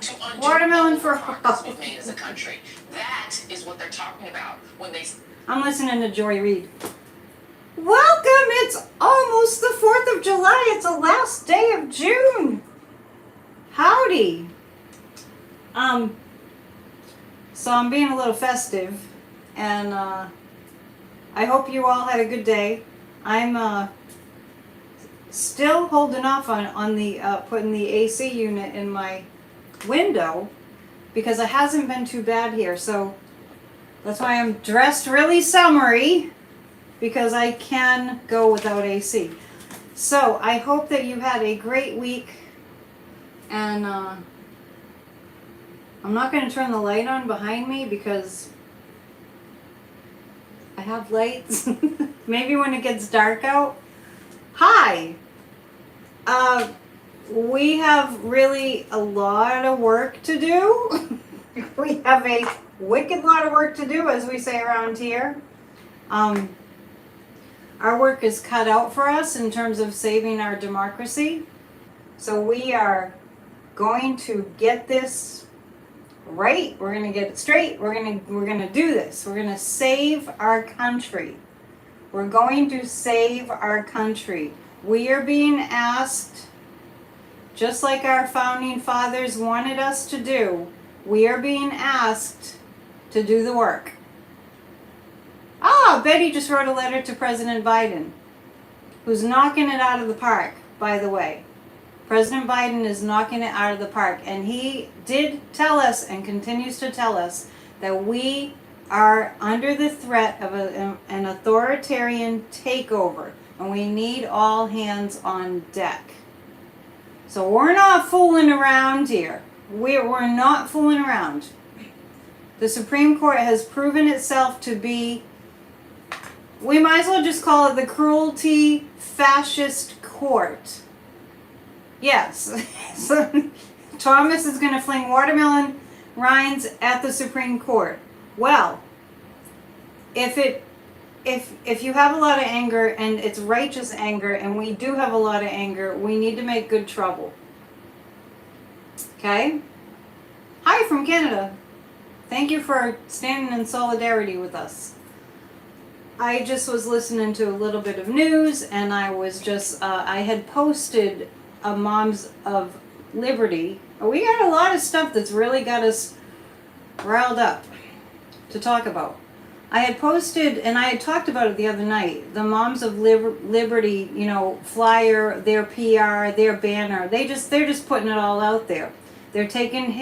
to undo Watermelon for progress we've made as a country. That is what they're talking about when they... I'm listening to Joy Reid. Welcome! It's almost the 4th of July. It's the last day of June. Howdy. So I'm being a little festive, and I hope you all had a good day. I'm still holding off on the putting the AC unit in my window because it hasn't been too bad here. So that's why I'm dressed really summery, because I can go without AC. So I hope that you had a great week, and I'm not going to turn the light on behind me because I have lights. Maybe when it gets dark out. Hi! We have really a lot of work to do. We have a wicked lot of work to do, as we say around here. Our work is cut out for us in terms of saving our democracy. So we are going to get this right. We're going to get it straight. We're going to do this. We're going to save our country. We're going to save our country. We are being asked, just like our founding fathers wanted us to do, we are being asked to do the work. Ah, Betty just wrote a letter to President Biden, who's knocking it out of the park, by the way. President Biden is knocking it out of the park, and he did tell us and continues to tell us that we are under the threat of an authoritarian takeover, and we need all hands on deck. So we're not fooling around here. We're not fooling around. The Supreme Court has proven itself to be, we might as well just call it the cruelty fascist court. Yes. So Thomas is going to fling watermelon rinds at the Supreme Court. Well, if you have a lot of anger, and it's righteous anger, and we do have a lot of anger, we need to make good trouble. Okay? Hi from Canada. Thank you for standing in solidarity with us. I just was listening to a little bit of news, and I was just, I had posted a Moms of Liberty. We got a lot of stuff that's really got us riled up to talk about. I had posted, and I had talked about it the other night, the Moms of Liberty, you know, flyer, their PR, their banner. They're just putting it all out there. They're taking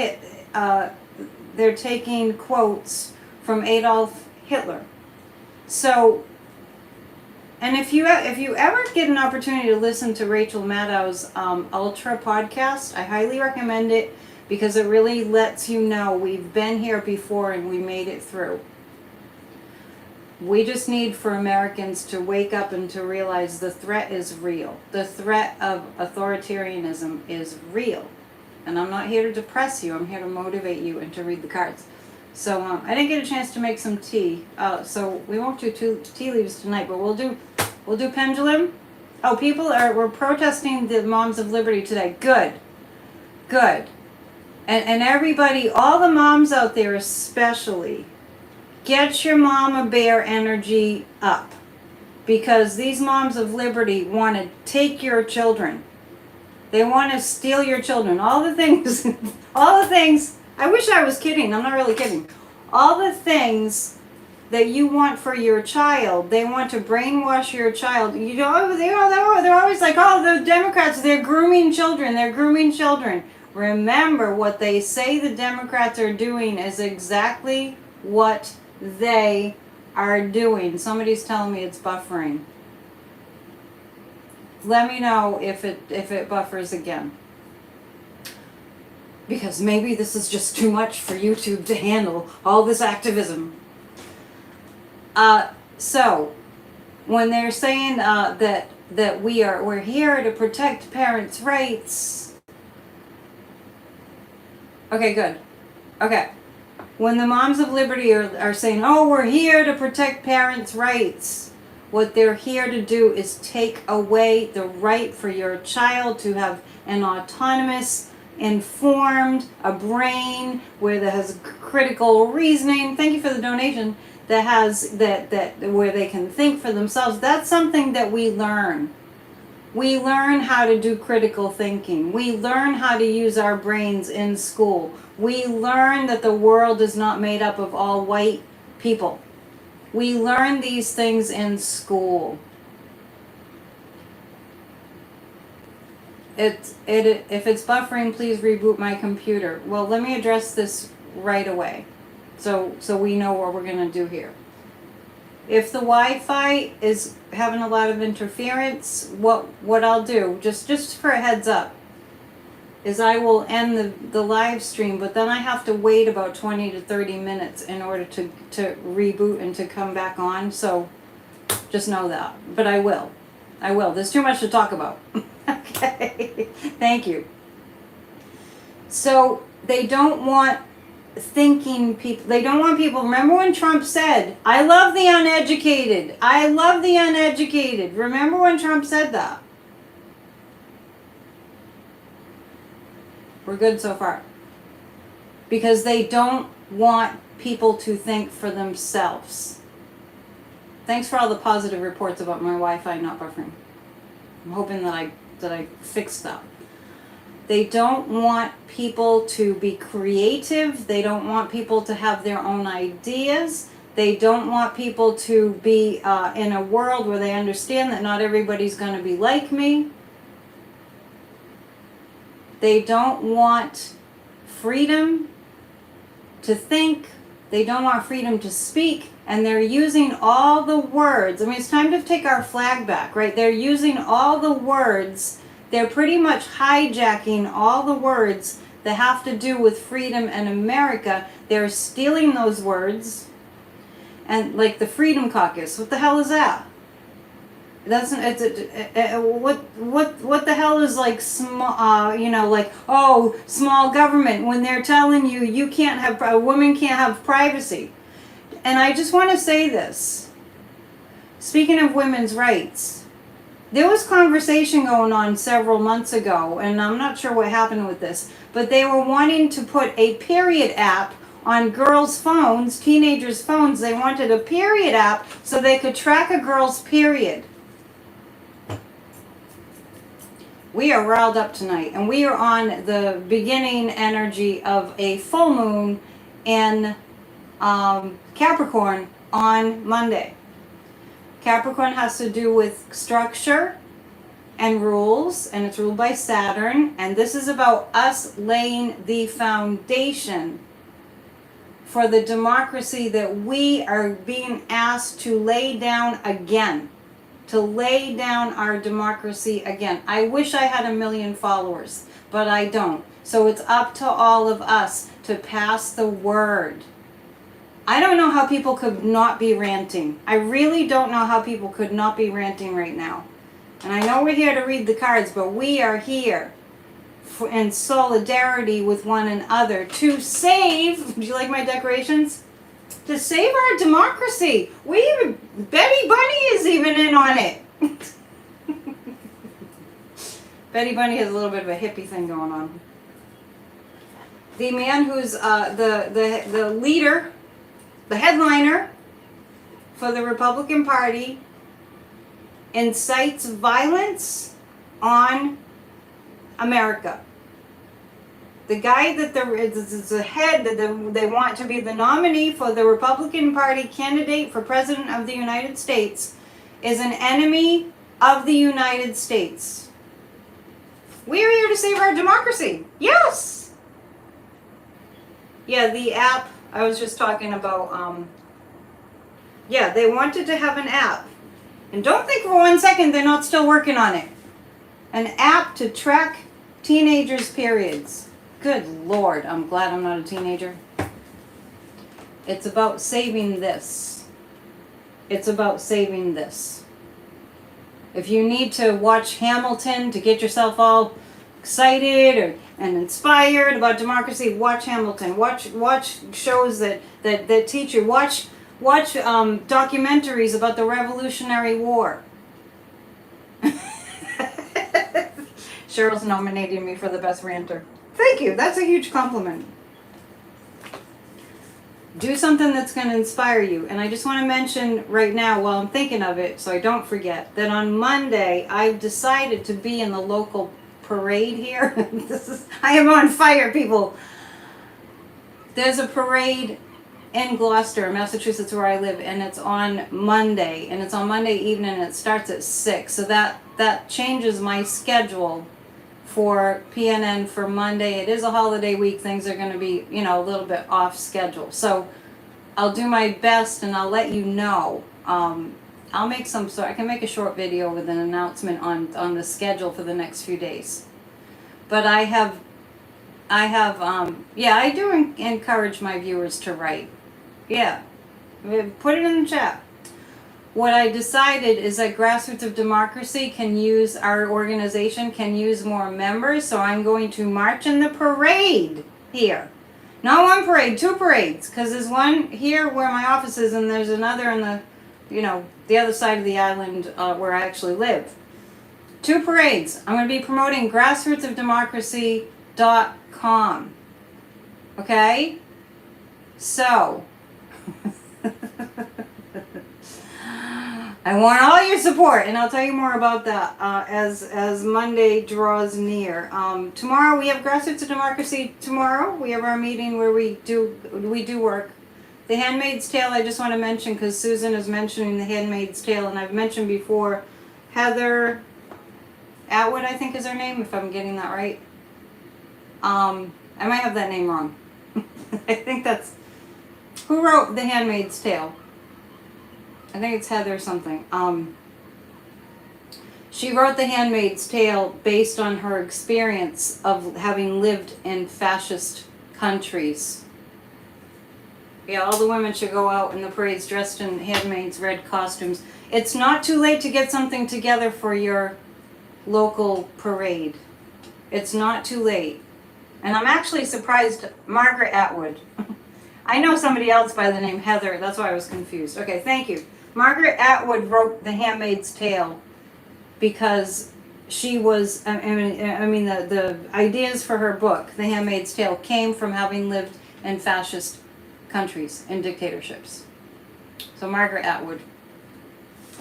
quotes from Adolf Hitler. So, and if you ever get an opportunity to listen to Rachel Maddow's Ultra podcast, I highly recommend it, because it really lets you know we've been here before and we made it through. We just need for Americans to wake up and to realize the threat is real. The threat of authoritarianism is real. And I'm not here to depress you. I'm here to motivate you and to read the cards. So I didn't get a chance to make some tea. So we won't do tea leaves tonight, but we'll do pendulum. Oh, we're protesting the Moms of Liberty today. Good. And everybody, all the moms out there especially, get your mama bear energy up, because these Moms of Liberty want to take your children. They want to steal your children. All the things, I wish I was kidding. I'm not really kidding. All the things that you want for your child, they want to brainwash your child. You know, they're always like, oh, the Democrats, they're grooming children. Remember, what they say the Democrats are doing is exactly what they are doing. Somebody's telling me it's buffering. Let me know if it buffers again. Because maybe this is just too much for YouTube to handle, all this activism. So when they're saying that we're here to protect parents' rights. Okay, good. Okay. When the Moms of Liberty are saying, oh, we're here to protect parents' rights, what they're here to do is take away the right for your child to have an autonomous informed, a brain that has critical reasoning. Thank you for the donation. That has that where they can think for themselves. That's something that we learn. We learn how to do critical thinking. We learn how to use our brains in school. We learn that the world is not made up of all white people. We learn these things in school. If it's buffering, please reboot my computer. Well, let me address this right away, so we know what we're gonna do here. If the Wi-Fi is having a lot of interference, what I'll do, just for a heads up, is I will end the live stream, but then I have to wait about 20 to 30 minutes in order to reboot and to come back on. So just know that. But I will. There's too much to talk about. Okay. Thank you. So they don't want thinking people. They don't want people. Remember when Trump said, "I love the uneducated. I love the uneducated." Remember when Trump said that? We're good so far. Because they don't want people to think for themselves. Thanks for all the positive reports about my Wi-Fi not buffering. I'm hoping that I fixed that. They don't want people to be creative. They don't want people to have their own ideas. They don't want people to be in a world where they understand that not everybody's going to be like me. They don't want freedom to think. They don't want freedom to speak. And they're using all the words. I mean, it's time to take our flag back, right? They're using all the words. They're pretty much hijacking all the words that have to do with freedom and America. They're stealing those words. And like the Freedom Caucus, what the hell is that? That's what the hell is like small, like, oh, small government, when they're telling you you can't have, a woman can't have privacy. And I just want to say this. Speaking of women's rights, there was conversation going on several months ago, and I'm not sure what happened with this, but they were wanting to put a period app on girls' phones, teenagers' phones. They wanted a period app so they could track a girl's period. We are riled up tonight, and we are on the beginning energy of a full moon in Capricorn on Monday. Capricorn has to do with structure and rules, and it's ruled by Saturn, and this is about us laying the foundation for the democracy that we are being asked to lay down again. To lay down our democracy again. I wish I had 1 million followers, but I don't. So it's up to all of us to pass the word. I don't know how people could not be ranting. I really don't know how people could not be ranting right now. And I know we're here to read the cards, but we are here in solidarity with one another to save, do you like my decorations? To save our democracy. Betty Bunny is even in on it. Betty Bunny has a little bit of a hippie thing going on. The man who's the leader, the headliner for the Republican Party, incites violence on America. The guy that is the head that they want to be the nominee for the Republican Party candidate for President of the United States is an enemy of the United States. We are here to save our democracy. Yes! Yeah, the app, I was just talking about, they wanted to have an app. And don't think for 1 second they're not still working on it. An app to track teenagers' periods. Good Lord, I'm glad I'm not a teenager. It's about saving this. It's about saving this. If you need to watch Hamilton to get yourself all excited and inspired about democracy, watch Hamilton. Watch shows that teach you. Watch documentaries about the Revolutionary War. Cheryl's nominating me for the best ranter. Thank you. That's a huge compliment. Do something that's going to inspire you. And I just want to mention right now, while I'm thinking of it, so I don't forget, that on Monday, I've decided to be in the local parade here. I am on fire, people. There's a parade in Gloucester, Massachusetts, where I live, and it's on Monday. And it's on Monday evening, and it starts at 6. So that changes my schedule for PNN for Monday. It is a holiday week. Things are going to be, a little bit off schedule. So I'll do my best and I'll let you know. I'll make I can make a short video with an announcement on the schedule for the next few days. But I do encourage my viewers to write. Yeah. Put it in the chat. What I decided is that Grassroots of Democracy our organization can use more members, so I'm going to march in the parade here. Not one parade, 2 parades, because there's one here where my office is, and there's another in the other side of the island where I actually live. 2 parades. I'm going to be promoting grassrootsofdemocracy.com. Okay? So... I want all your support, and I'll tell you more about that as Monday draws near. Tomorrow we have Grassroots of Democracy. Tomorrow we have our meeting where we do work. The Handmaid's Tale, I just want to mention because Susan is mentioning The Handmaid's Tale, and I've mentioned before Heather Atwood, I think is her name, if I'm getting that right. I might have that name wrong. I think that's... Who wrote The Handmaid's Tale? I think it's Heather something. She wrote The Handmaid's Tale based on her experience of having lived in fascist countries. Yeah, all the women should go out in the parades dressed in handmaids' red costumes. It's not too late to get something together for your local parade. It's not too late. And I'm actually surprised, Margaret Atwood. I know somebody else by the name Heather. That's why I was confused. Okay, thank you. Margaret Atwood wrote The Handmaid's Tale because she was, the ideas for her book, The Handmaid's Tale, came from having lived in fascist countries and dictatorships. So Margaret Atwood.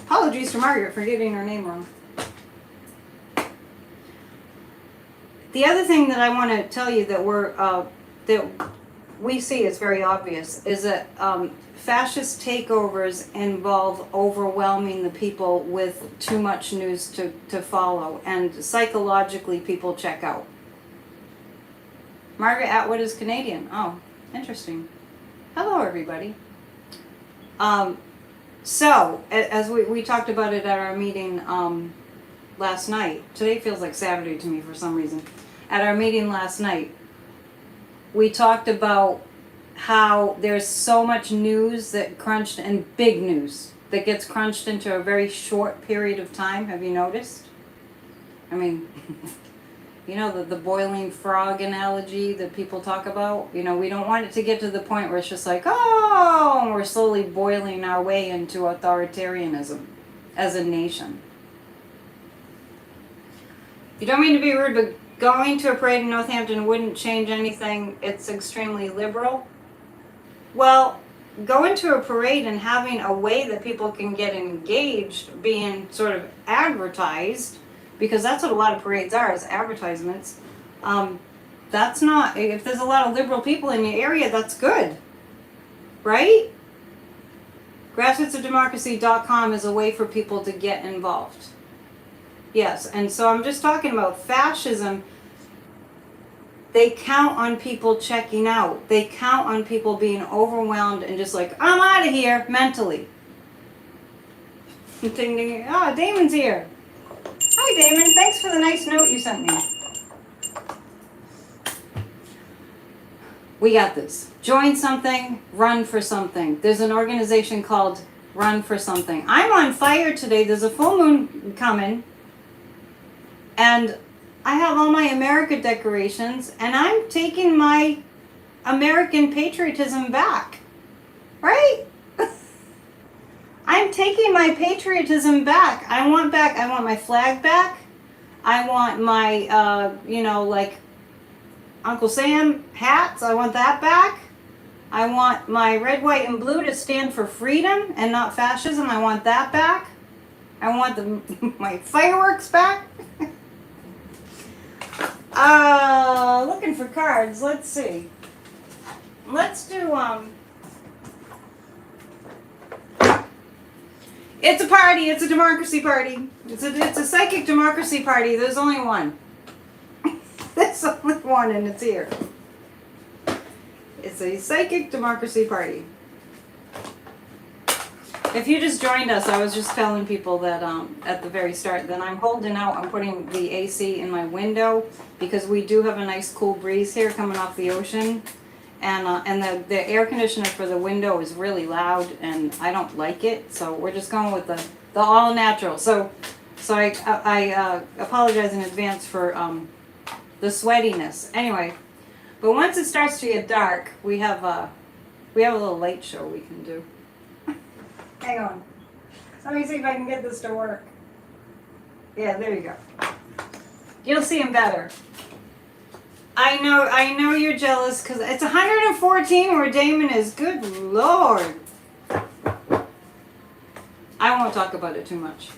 Apologies to Margaret for getting her name wrong. The other thing that I want to tell you that we see is very obvious is that fascist takeovers involve overwhelming the people with too much news to follow, and psychologically people check out. Margaret Atwood is Canadian. Oh, interesting. Hello, everybody. So, as we talked about it at our meeting last night, today feels like Saturday to me for some reason. At our meeting last night, we talked about how there's so much news that crunched, and big news that gets crunched into a very short period of time. Have you noticed? I mean, the boiling frog analogy that people talk about. We don't want it to get to the point where it's just like, oh, and we're slowly boiling our way into authoritarianism as a nation. You don't mean to be rude, but going to a parade in Northampton wouldn't change anything. It's extremely liberal. Well, going to a parade and having a way that people can get engaged, being sort of advertised, because that's what a lot of parades are, is advertisements. That's not, if there's a lot of liberal people in your area, that's good, right? Grassrootsofdemocracy.com is a way for people to get involved. Yes, and so I'm just talking about fascism. They count on people checking out. They count on people being overwhelmed and just like, I'm out of here, mentally. Ding, ding. Oh, Damon's here. Hi, Damon. Thanks for the nice note you sent me. We got this. Join something, run for something. There's an organization called Run for Something. I'm on fire today. There's a full moon coming. And I have all my America decorations, and I'm taking my American patriotism back. Right? I'm taking my patriotism back. I want my flag back. I want my, Uncle Sam hats, I want that back. I want my red, white, and blue to stand for freedom and not fascism. I want that back. I want my fireworks back. Looking for cards. Let's see. Let's do, it's a party. It's a democracy party. It's a psychic democracy party. There's only one. There's only one, and it's here. It's a psychic democracy party. If you just joined us, I was just telling people that at the very start that I'm holding out. I'm putting the AC in my window because we do have a nice cool breeze here coming off the ocean, and the air conditioner for the window is really loud, and I don't like it. So we're just going with the all natural. So I apologize in advance for the sweatiness. Anyway, but once it starts to get dark, we have a little light show we can do. Hang on. Let me see if I can get this to work. Yeah, there you go. You'll see him better. I know you're jealous because it's 114 where Damon is. Good Lord. I won't talk about it too much.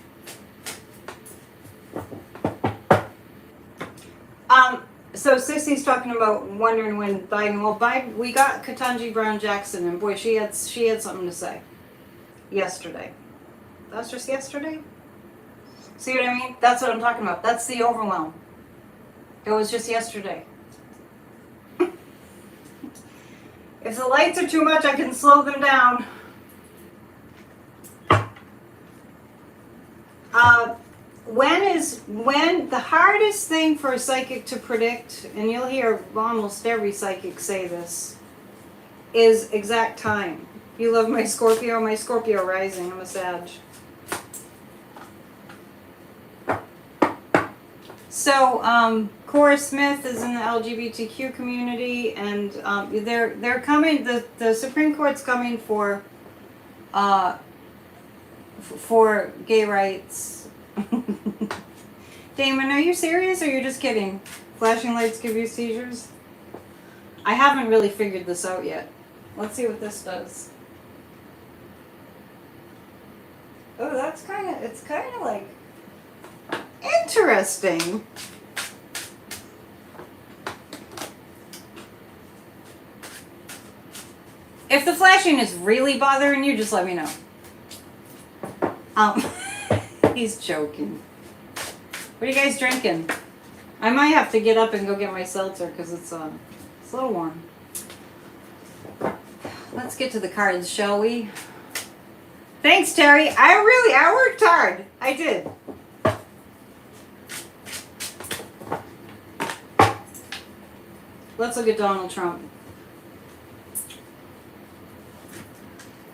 So Sissy's talking about wondering when Biden. Well, Biden, we got Ketanji Brown Jackson, and boy, she had something to say yesterday. That's just yesterday. See what I mean? That's what I'm talking about. That's the overwhelm. It was just yesterday. If the lights are too much, I can slow them down. When the hardest thing for a psychic to predict, and you'll hear almost every psychic say this, is exact time. You love my Scorpio rising. I'm a Sag. So, Cora Smith is in the LGBTQ community, and they're coming. The Supreme Court's coming for gay rights. Damon, are you serious or you're just kidding? Flashing lights give you seizures? I haven't really figured this out yet. Let's see what this does. Oh, it's kind of like interesting. If the flashing is really bothering you, just let me know. He's joking. What are you guys drinking? I might have to get up and go get my seltzer because it's a little warm. Let's get to the cards, shall we? Thanks, Terry. I worked hard. I did. Let's look at Donald Trump.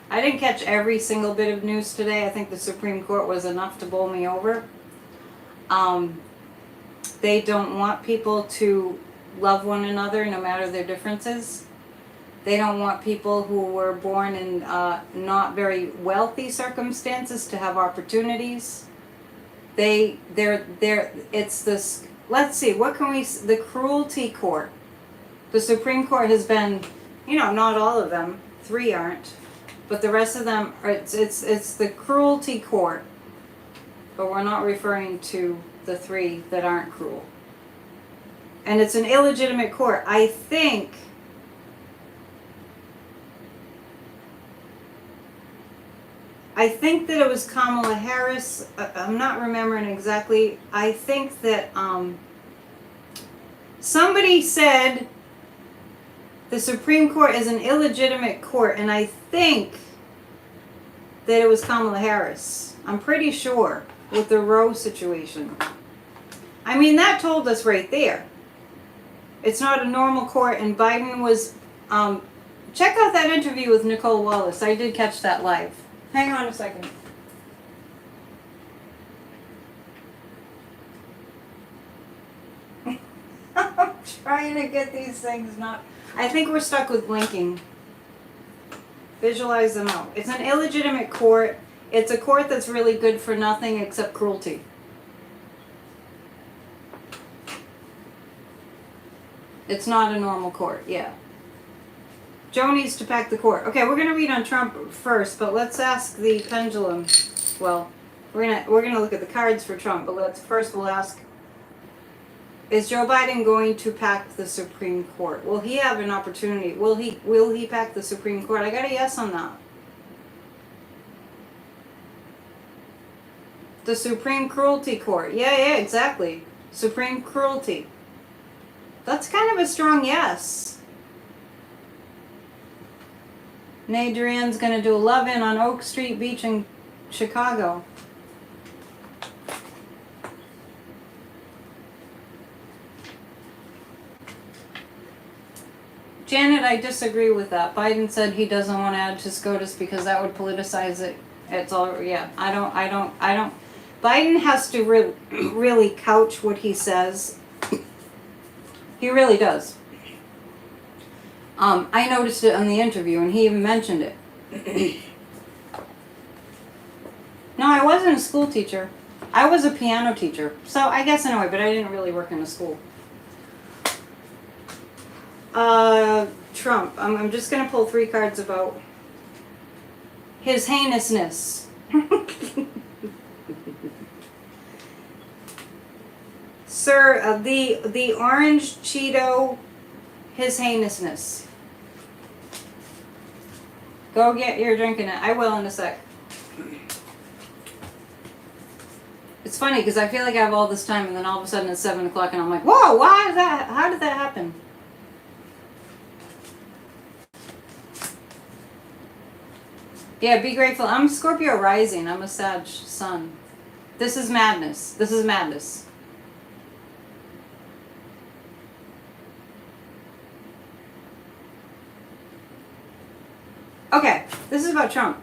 I didn't catch every single bit of news today. I think the Supreme Court was enough to bowl me over. They don't want people to love one another no matter their differences. They don't want people who were born in not very wealthy circumstances to have opportunities. It's this, let's see, the cruelty court. The Supreme Court has been, not all of them, 3 aren't, but the rest of them, it's the cruelty court. But we're not referring to the 3 that aren't cruel. And it's an illegitimate court. I think that it was Kamala Harris. I'm not remembering exactly. I think that somebody said the Supreme Court is an illegitimate court, and I think that it was Kamala Harris. I'm pretty sure with the Roe situation. I mean, that told us right there. It's not a normal court, and Biden was... check out that interview with Nicole Wallace. I did catch that live. Hang on a second. I'm trying to get these things not... I think we're stuck with blinking. Visualize them out. It's an illegitimate court. It's a court that's really good for nothing except cruelty. It's not a normal court, yeah. Joe needs to pack the court. Okay, we're gonna read on Trump first, but let's ask the pendulum. Well, we're gonna look at the cards for Trump, but we'll ask, is Joe Biden going to pack the Supreme Court? Will he have an opportunity? Will he pack the Supreme Court? I got a yes on that. The Supreme Cruelty Court. Yeah, exactly. Supreme Cruelty. That's kind of a strong yes. And Adrienne's going to do a love-in on Oak Street Beach in Chicago. Janet, I disagree with that. Biden said he doesn't want to add to Scotus because that would politicize it. It's all, yeah, I don't. Biden has to really couch what he says. He really does. I noticed it on the interview, and he even mentioned it. No, I wasn't a school teacher. I was a piano teacher. So I guess in a way, but I didn't really work in a school. Trump. I'm just going to pull 3 cards about his heinousness. Sir, the orange Cheeto, his heinousness. Go get your drink in it. I will in a sec. It's funny because I feel like I have all this time and then all of a sudden it's 7 o'clock and I'm like, whoa, why is that? How did that happen? Yeah, be grateful. I'm Scorpio rising. I'm a Sag sun. This is madness. This is madness. Okay, this is about Trump.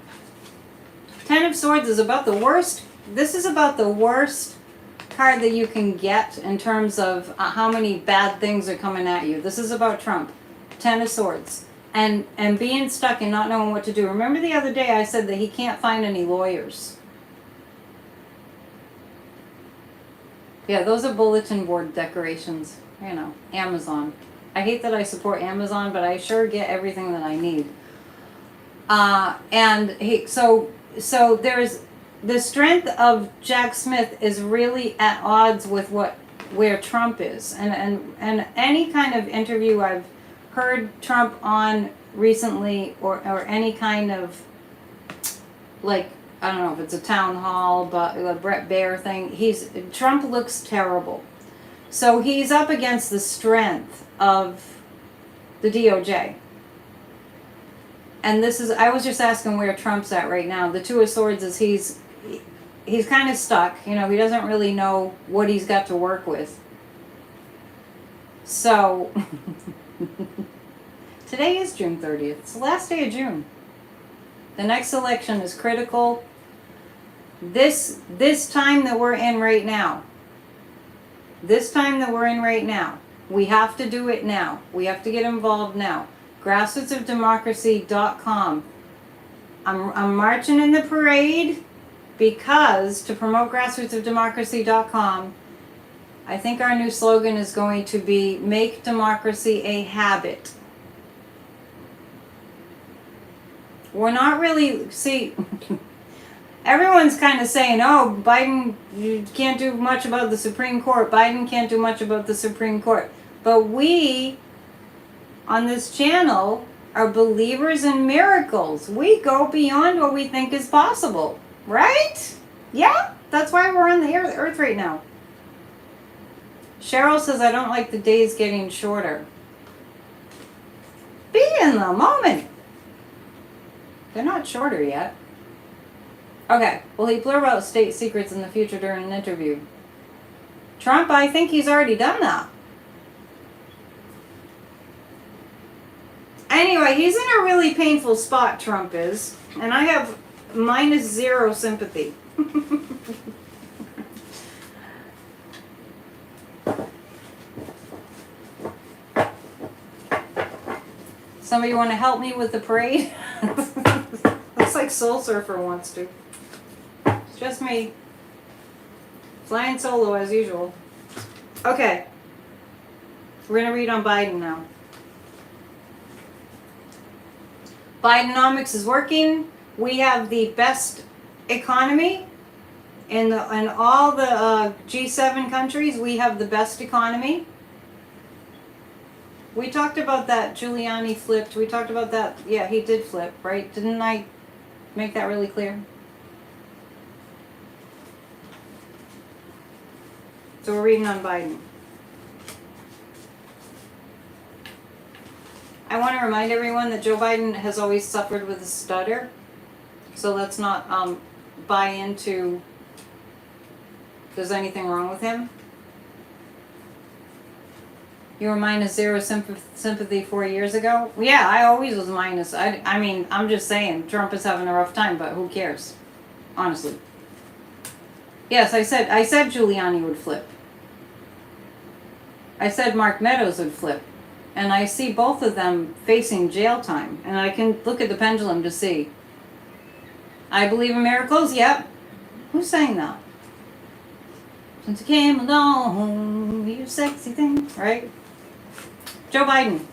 10 of Swords is about the worst. This is about the worst card that you can get in terms of how many bad things are coming at you. This is about Trump. 10 of Swords. And being stuck and not knowing what to do. Remember the other day I said that he can't find any lawyers. Yeah, those are bulletin board decorations. You know, Amazon. I hate that I support Amazon, but I sure get everything that I need. So there's the strength of Jack Smith is really at odds with where Trump is, and any kind of interview I've heard Trump on recently, or any kind of, like, I don't know if it's a town hall, but a Brett Baer thing. Trump looks terrible, so he's up against the strength of the DOJ. And I was just asking where Trump's at right now. The 2 of Swords is he's kind of stuck. You know, he doesn't really know what he's got to work with. So, today is June 30th. It's the last day of June. The next election is critical. This time that we're in right now. We have to do it now. We have to get involved now. Grassrootsofdemocracy.com. I'm marching in the parade because to promote grassrootsofdemocracy.com, I think our new slogan is going to be make democracy a habit. We're not really, everyone's kind of saying, oh, Biden, you can't do much about the Supreme Court. Biden can't do much about the Supreme Court. But we on this channel are believers in miracles. We go beyond what we think is possible, right? Yeah, that's why we're on the earth right now. Cheryl says, I don't like the days getting shorter. Be in the moment. They're not shorter yet. Okay, will he blur out state secrets in the future during an interview? Trump, I think he's already done that. Anyway, he's in a really painful spot, Trump is. And I have -0 sympathy. Somebody want to help me with the parade? Looks like Soul Surfer wants to. It's just me. Flying solo as usual. Okay. We're going to read on Biden now. Bidenomics is working. We have the best economy in all the G7 countries. We have the best economy. We talked about that. Giuliani flipped. We talked about that. Yeah, he did flip, right? Didn't I make that really clear? So we're reading on Biden. I want to remind everyone that Joe Biden has always suffered with a stutter. So let's not buy into there's anything wrong with him. You were minus 0 sympathy 4 years ago? Yeah, I always was minus. I mean, I'm just saying, Trump is having a rough time, but who cares? Honestly. Yes, I said Giuliani would flip. I said Mark Meadows would flip. And I see both of them facing jail time. And I can look at the pendulum to see. I believe in miracles? Yep. Who's saying that? Since you came along, you sexy thing, right? Joe Biden.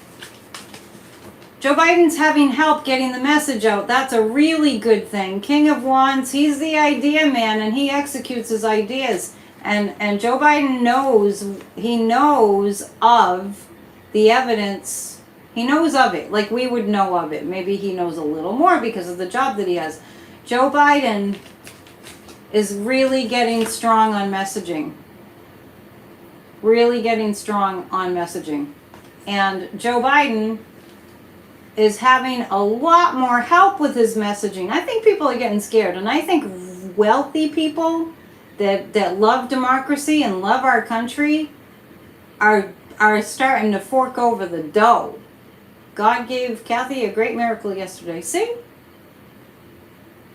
Joe Biden's having help getting the message out. That's a really good thing. King of Wands, he's the idea man and he executes his ideas. And Joe Biden knows of the evidence. He knows of it, like we would know of it. Maybe he knows a little more because of the job that he has. Joe Biden is really getting strong on messaging. Really getting strong on messaging. And Joe Biden is having a lot more help with his messaging. I think people are getting scared. And I think wealthy people that love democracy and love our country are starting to fork over the dough. God gave Kathy a great miracle yesterday. See?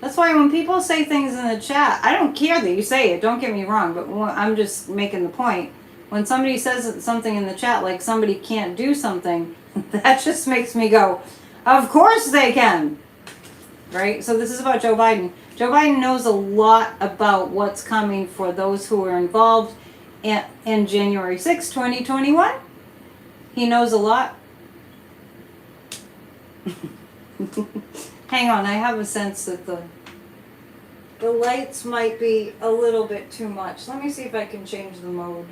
That's why when people say things in the chat, I don't care that you say it, don't get me wrong, but I'm just making the point. When somebody says something in the chat, like somebody can't do something, that just makes me go, of course they can. Right? So this is about Joe Biden. Joe Biden knows a lot about what's coming for those who are involved in January 6, 2021. He knows a lot. Hang on, I have a sense that the lights might be a little bit too much. Let me see if I can change the mode.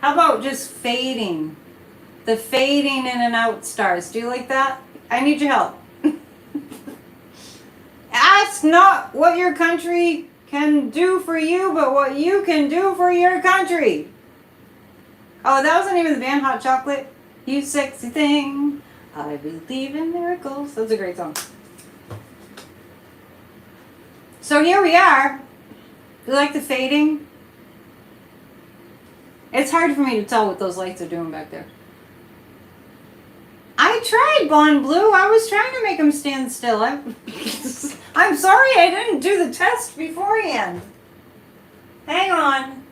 How about just fading? The fading in and out stars. Do you like that? I need your help. Ask not what your country can do for you, but what you can do for your country. Oh, that wasn't even the band Hot Chocolate. You sexy thing. I believe in miracles. That's a great song. So here we are. You like the fading? It's hard for me to tell what those lights are doing back there. I tried Bond Blue. I was trying to make them stand still. I'm sorry I didn't do the test beforehand. Hang on.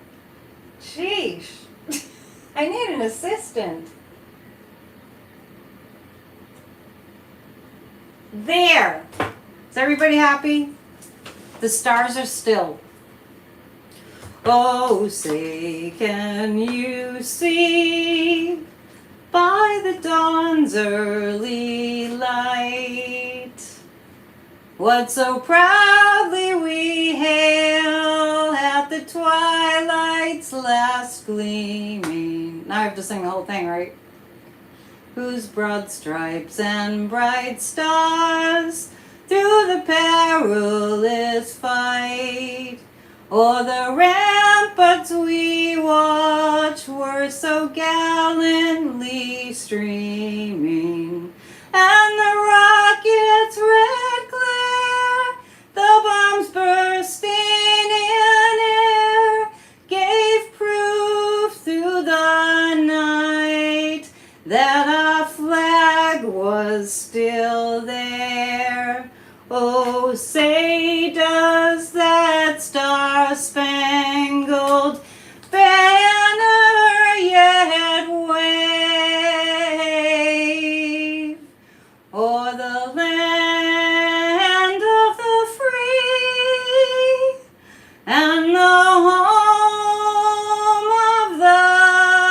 Sheesh. I need an assistant. There. Is everybody happy? The stars are still. Oh, say, can you see by the dawn's early light what so proudly we hail at the twilight's last gleaming? Now I have to sing the whole thing, right? Whose broad stripes and bright stars through the perilous fight o'er the ramparts we watch were so gallantly streaming, and the rocket's red glare, the bombs bursting in air, gave proof through the night that our flag was still there. Oh, say does that star-spangled banner yet wave o'er the land of the free and the home of the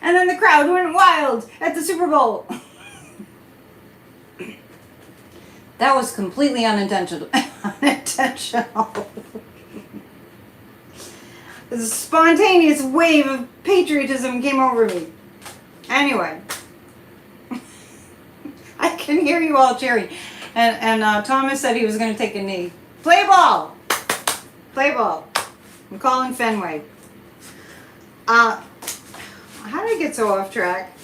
And then the crowd went wild at the Super Bowl. That was completely unintentional. Unintentional. A spontaneous wave of patriotism came over me. Anyway. I can hear you all cheering. And Thomas said he was going to take a knee. Play ball! Play ball. I'm calling Fenway. How did I get so off track?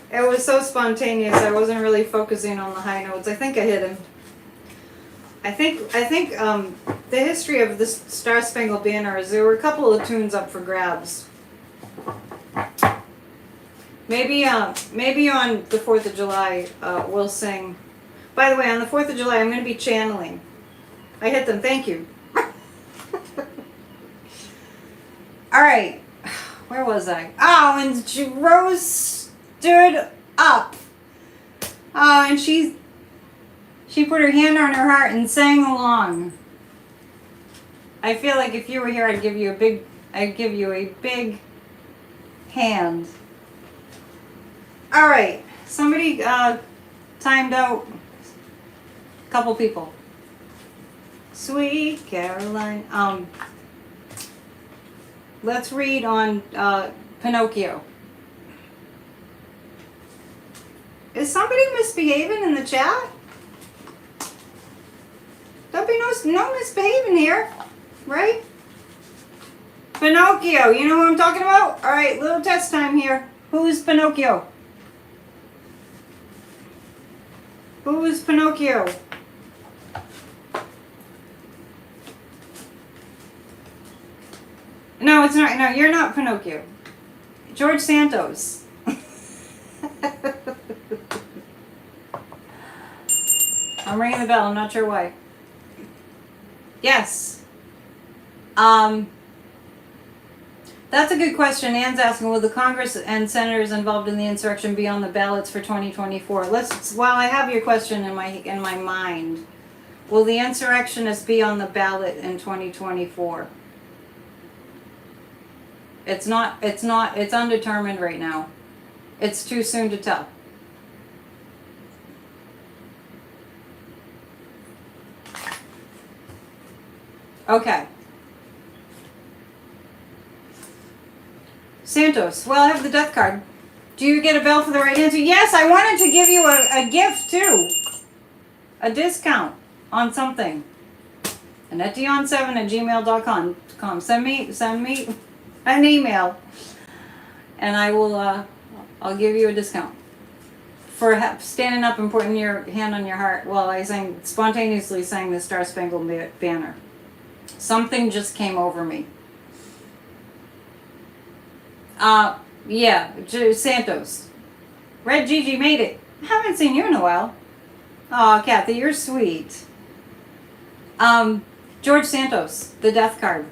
It was so spontaneous. I wasn't really focusing on the high notes. I think I hit him. I think the history of the Star Spangled Banner is there were a couple of tunes up for grabs. Maybe on the 4th of July we'll sing. By the way, on the 4th of July I'm going to be channeling. I hit them. Thank you. All right. Where was I? Oh, and Rose stood up. Oh, and she put her hand on her heart and sang along. I feel like if you were here, I'd give you a big hand. All right, somebody timed out a couple people. Sweet Caroline. Let's read on Pinocchio. Is somebody misbehaving in the chat? Don't be no misbehaving here, right? Pinocchio, you know what I'm talking about? All right, little test time here. Who's Pinocchio? Who is Pinocchio? No, it's not. No, you're not Pinocchio. George Santos. I'm ringing the bell. I'm not sure why. Yes. That's a good question. Ann's asking, will the Congress and senators involved in the insurrection be on the ballots for 2024? While I have your question in my mind, will the insurrectionists be on the ballot in 2024? It's undetermined right now. It's too soon to tell. Okay. Santos, well, I have the death card. Do you get a bell for the right answer? Yes, I wanted to give you a gift too. A discount on something. Annette Dion7@gmail.com. Send me an email and I will I'll give you a discount for standing up and putting your hand on your heart while I spontaneously sang the Star Spangled Banner. Something just came over me. Yeah, Santos. Red Gigi made it. I haven't seen you in a while. Aw, Kathy, you're sweet. George Santos, the death card.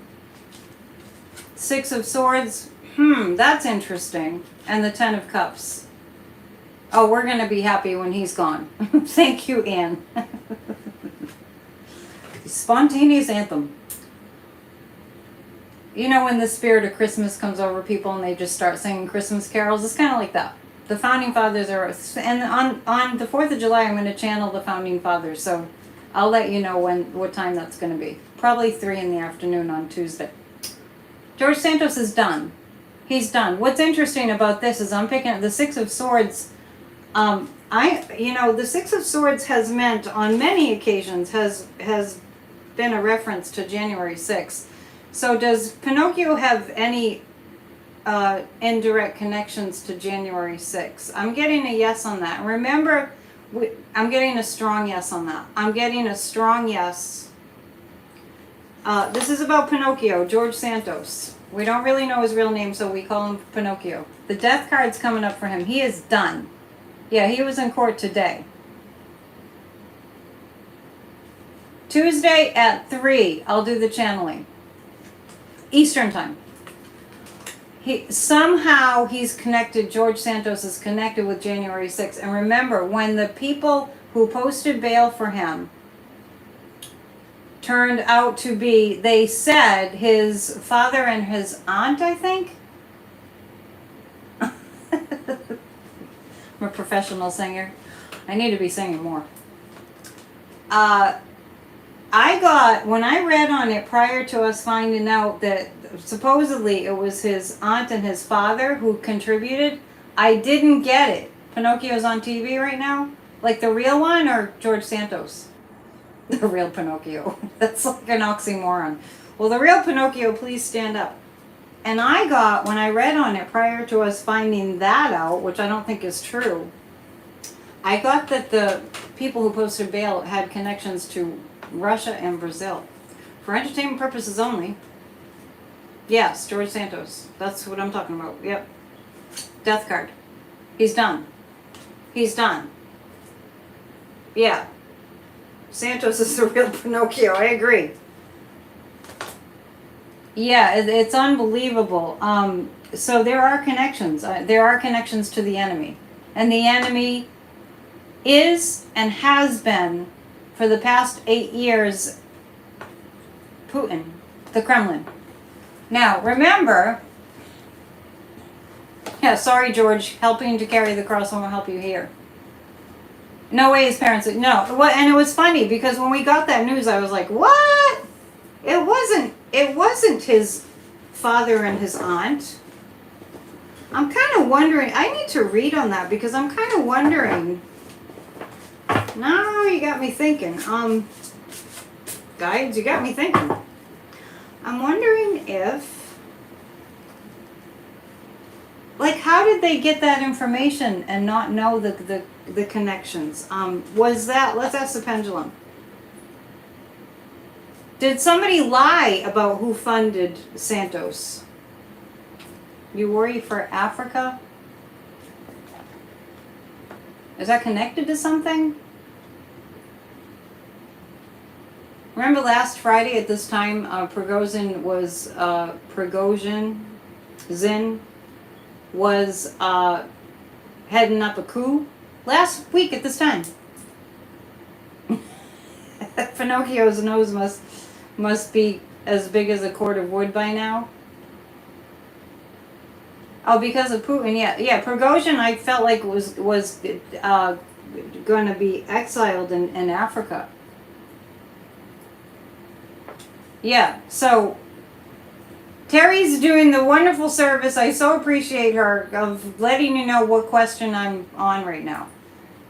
6 of Swords. That's interesting. And the 10 of Cups. Oh, we're going to be happy when he's gone. Thank you, Anne. Spontaneous anthem. You know when the spirit of Christmas comes over people and they just start singing Christmas carols? It's kind of like that. The Founding Fathers are... And on the 4th of July, I'm going to channel the Founding Fathers. So I'll let you know what time that's going to be. Probably 3 in the afternoon on Tuesday. George Santos is done. He's done. What's interesting about this is I'm picking up the 6 of Swords. The 6 of Swords has meant on many occasions has been a reference to January 6th. So does Pinocchio have any indirect connections to January 6th? I'm getting a yes on that. Remember, I'm getting a strong yes on that. I'm getting a strong yes. This is about Pinocchio, George Santos. We don't really know his real name, so we call him Pinocchio. The death card's coming up for him. He is done. Yeah, he was in court today. Tuesday at 3, I'll do the channeling. Eastern time. He's connected, George Santos is connected with January 6th. And remember, when the people who posted bail for him turned out to be, they said, his father and his aunt, I think. I'm a professional singer. I need to be singing more. When I read on it prior to us finding out that supposedly it was his aunt and his father who contributed, I didn't get it. Pinocchio's on TV right now? Like the real one or George Santos? The real Pinocchio. That's like an oxymoron. Well, the real Pinocchio, please stand up. And I got, when I read on it prior to us finding that out, which I don't think is true, I got that the people who posted bail had connections to Russia and Brazil. For entertainment purposes only. Yes, George Santos. That's what I'm talking about. Yep. Death card. He's done. He's done. Yeah. Santos is the real Pinocchio. I agree. Yeah, it's unbelievable. So there are connections. There are connections to the enemy. And the enemy is and has been for the past 8 years Putin, the Kremlin. Now, remember, yeah, sorry, George, helping to carry the cross won't help you here. No way his parents, no. And it was funny because when we got that news, I was like, what? It wasn't his father and his aunt. I'm kind of wondering, I need to read on that because I'm kind of wondering. Now you got me thinking. Guides, you got me thinking. I'm wondering if, like, how did they get that information and not know the connections? Was that, let's ask the pendulum. Did somebody lie about who funded Santos? You worry for Africa? Is that connected to something? Remember last Friday at this time, Prigozhin was heading up a coup? Last week at this time. Pinocchio's nose must be as big as a cord of wood by now. Oh, because of Putin, yeah. Prigozhin, I felt like was going to be exiled in Africa. Yeah, so Terry's doing the wonderful service. I so appreciate her of letting you know what question I'm on right now.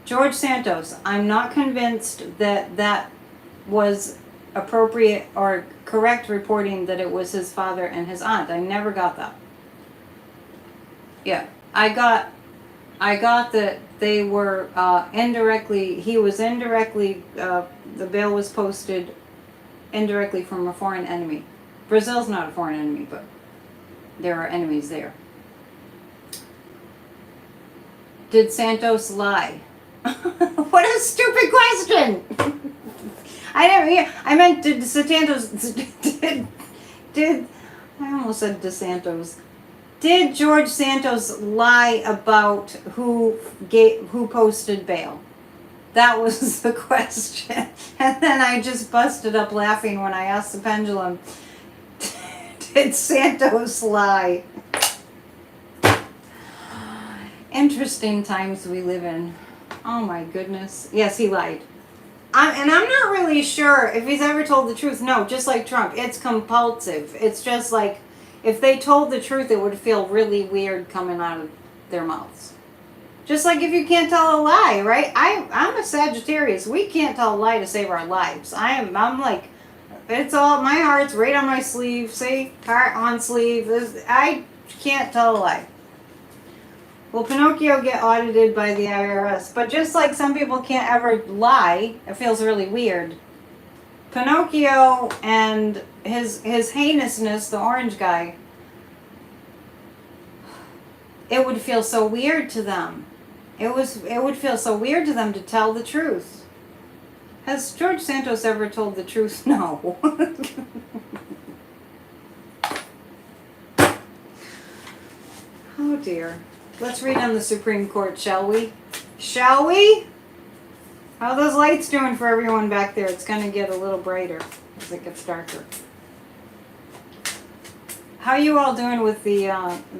George Santos, I'm not convinced that was appropriate or correct reporting that it was his father and his aunt. I never got that. Yeah, I got that they were indirectly, he was indirectly, the bail was posted indirectly from a foreign enemy. Brazil's not a foreign enemy, but there are enemies there. Did Santos lie? What a stupid question! I meant did Santos did I almost said DeSantos. Did George Santos lie about who posted bail? That was the question. And then I just busted up laughing when I asked the pendulum, did Santos lie? Interesting times we live in. Oh my goodness. Yes, he lied. And I'm not really sure if he's ever told the truth. No, just like Trump, it's compulsive. It's just like, if they told the truth, it would feel really weird coming out of their mouths. Just like if you can't tell a lie, right? I'm a Sagittarius. We can't tell a lie to save our lives. I'm like, it's all, my heart's right on my sleeve. See? Heart on sleeve. I can't tell a lie. Will Pinocchio get audited by the IRS? But just like some people can't ever lie, it feels really weird. Pinocchio and his heinousness, the orange guy, it would feel so weird to them. It would feel so weird to them to tell the truth. Has George Santos ever told the truth? No. Oh dear. Let's read on the Supreme Court, shall we? Shall we? How are those lights doing for everyone back there? It's going to get a little brighter. because it gets darker. How are you all doing with the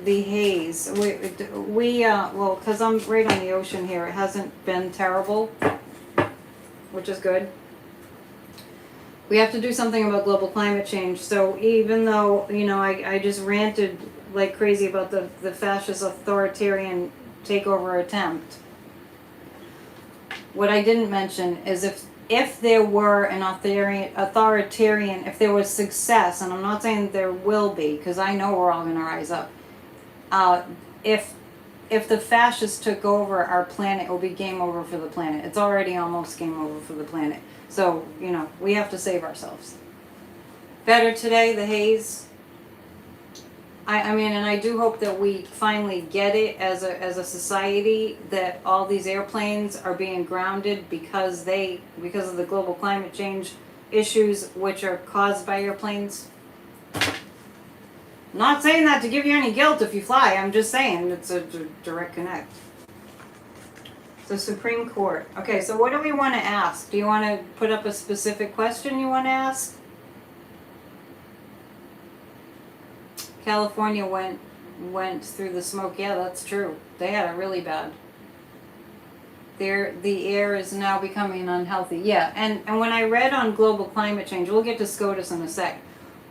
haze? Well, because I'm right on the ocean here, it hasn't been terrible, which is good. We have to do something about global climate change. So even though, I just ranted like crazy about the fascist authoritarian takeover attempt, what I didn't mention is if there were an authoritarian, if there was success, and I'm not saying there will be, because I know we're all going to rise up, if the fascists took over our planet, it would be game over for the planet. It's already almost game over for the planet. So, we have to save ourselves. Better today, the haze. And I do hope that we finally get it as a society, that all these airplanes are being grounded because of the global climate change issues which are caused by airplanes. Not saying that to give you any guilt if you fly. I'm just saying it's a direct connect. The Supreme Court. Okay, so what do we want to ask? Do you want to put up a specific question you want to ask? California went through the smoke. Yeah, that's true. They had it really bad. The air is now becoming unhealthy. Yeah, and when I read on global climate change, we'll get to Scotus in a sec.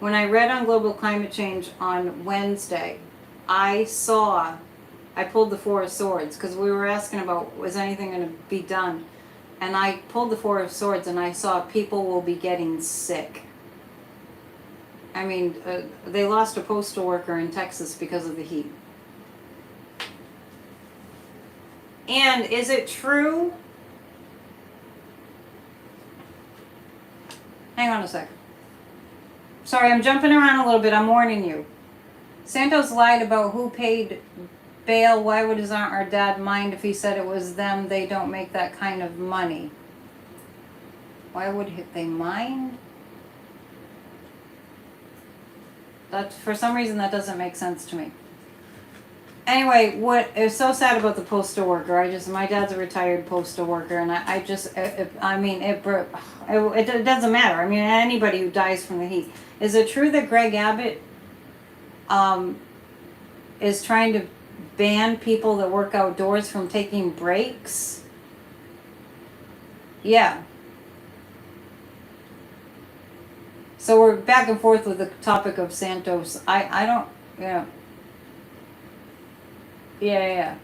When I read on global climate change on Wednesday, I pulled the Four of Swords, because we were asking about, was anything going to be done? And I pulled the Four of Swords and I saw people will be getting sick. They lost a postal worker in Texas because of the heat. And is it true? Hang on a sec. Sorry, I'm jumping around a little bit. I'm warning you. Santos lied about who paid bail. Why would his aunt or dad mind if he said it was them? They don't make that kind of money. Why would they mind? That, for some reason, that doesn't make sense to me. Anyway, what is so sad about the postal worker? My dad's a retired postal worker, and it doesn't matter. Anybody who dies from the heat. Is it true that Greg Abbott is trying to ban people that work outdoors from taking breaks? Yeah. So we're back and forth with the topic of Santos. I don't, yeah. Yeah.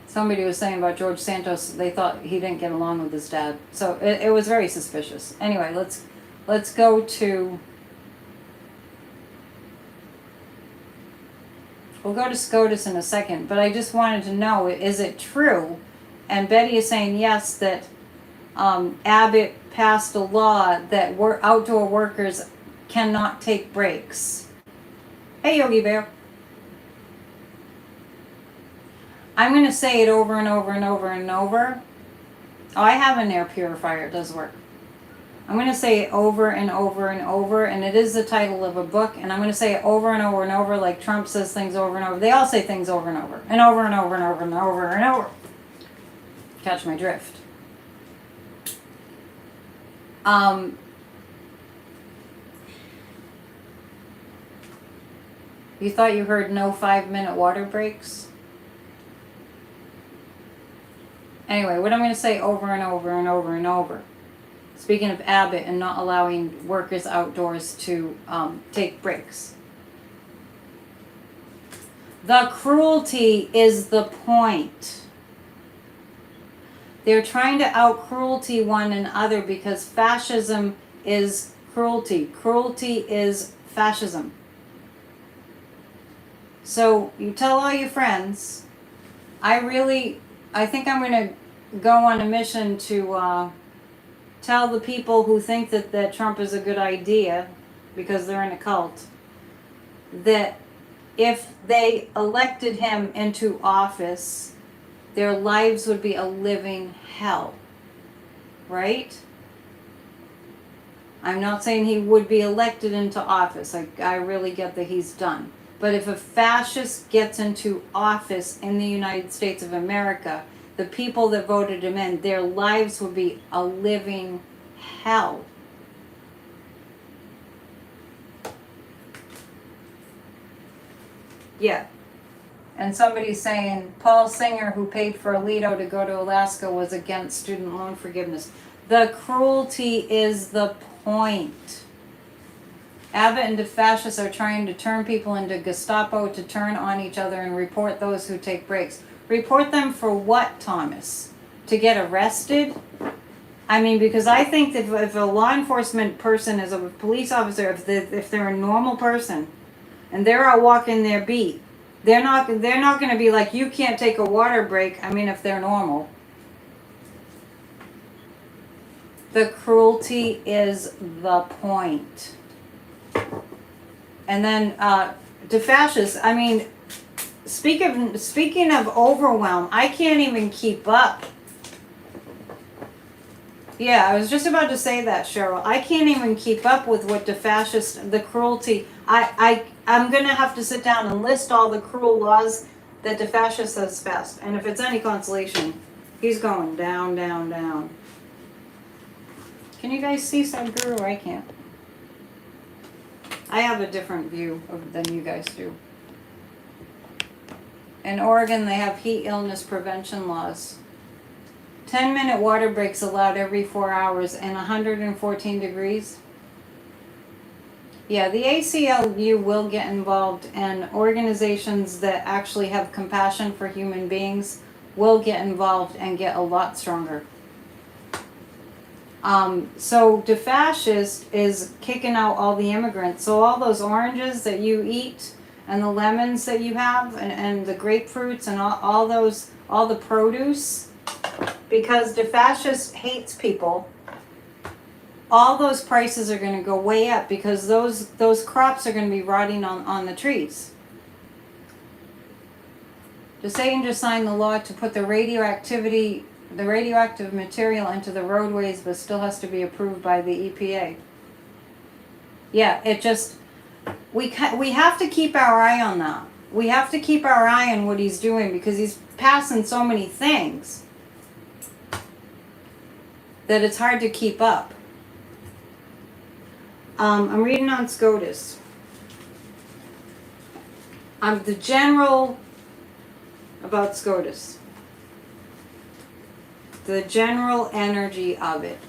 Somebody was saying about George Santos, they thought he didn't get along with his dad. So it was very suspicious. Anyway, let's go to, we'll go to Scotus in a second, but I just wanted to know, is it true? And Betty is saying yes, that Abbott passed a law that outdoor workers cannot take breaks. Hey, Yogi Bear. I'm going to say it over and over and over and over. Oh, I have an air purifier. It does work. I'm going to say it over and over and over, and it is the title of a book, and I'm going to say it over and over and over, like Trump says things over and over. They all say things over and over, and over and over and over and over and over. Catch my drift. You thought you heard no 5-minute water breaks? Anyway, what I'm going to say over and over and over and over. Speaking of Abbott and not allowing workers outdoors to take breaks. The cruelty is the point. They're trying to out-cruelty one another because fascism is cruelty. Cruelty is fascism. So you tell all your friends, I think I'm going to go on a mission to tell the people who think that Trump is a good idea because they're in a cult, that if they elected him into office, their lives would be a living hell. Right? I'm not saying he would be elected into office. I really get that he's done. But if a fascist gets into office in the United States of America, the people that voted him in, their lives would be a living hell? Yeah. And somebody's saying Paul Singer, who paid for Alito to go to Alaska, was against student loan forgiveness. The cruelty is the point. Abbott and the fascists are trying to turn people into Gestapo to turn on each other and report those who take breaks. Report them for what, Thomas? To get arrested? I mean, because I think that if a law enforcement person is a police officer, if they're a normal person, and they're out walking their beat, they're not going to be like, you can't take a water break. I mean, if they're normal. The cruelty is the point. And then to fascists, I mean, speaking of overwhelm, I can't even keep up. Yeah, I was just about to say that, Cheryl. I can't even keep up with what the fascist, the cruelty. I'm going to have to sit down and list all the cruel laws that the fascist has passed. And if it's any consolation, he's going down, down, down. Can you guys see Sadhguru? I can't. I have a different view than you guys do. In Oregon, they have heat illness prevention laws. 10-minute water breaks allowed every 4 hours and 114 degrees. Yeah, the ACLU will get involved, and organizations that actually have compassion for human beings will get involved and get a lot stronger. So the fascist is kicking out all the immigrants. So all those oranges that you eat and the lemons that you have and the grapefruits and all the produce, because the fascist hates people, all those prices are going to go way up because those crops are going to be rotting on the trees. The Satan just signed the law to put the radioactive material into the roadways, but still has to be approved by the EPA. Yeah, it just, we have to keep our eye on that. We have to keep our eye on what he's doing because he's passing so many things that it's hard to keep up. I'm reading on Scotus. The general about Scotus. The general energy of it.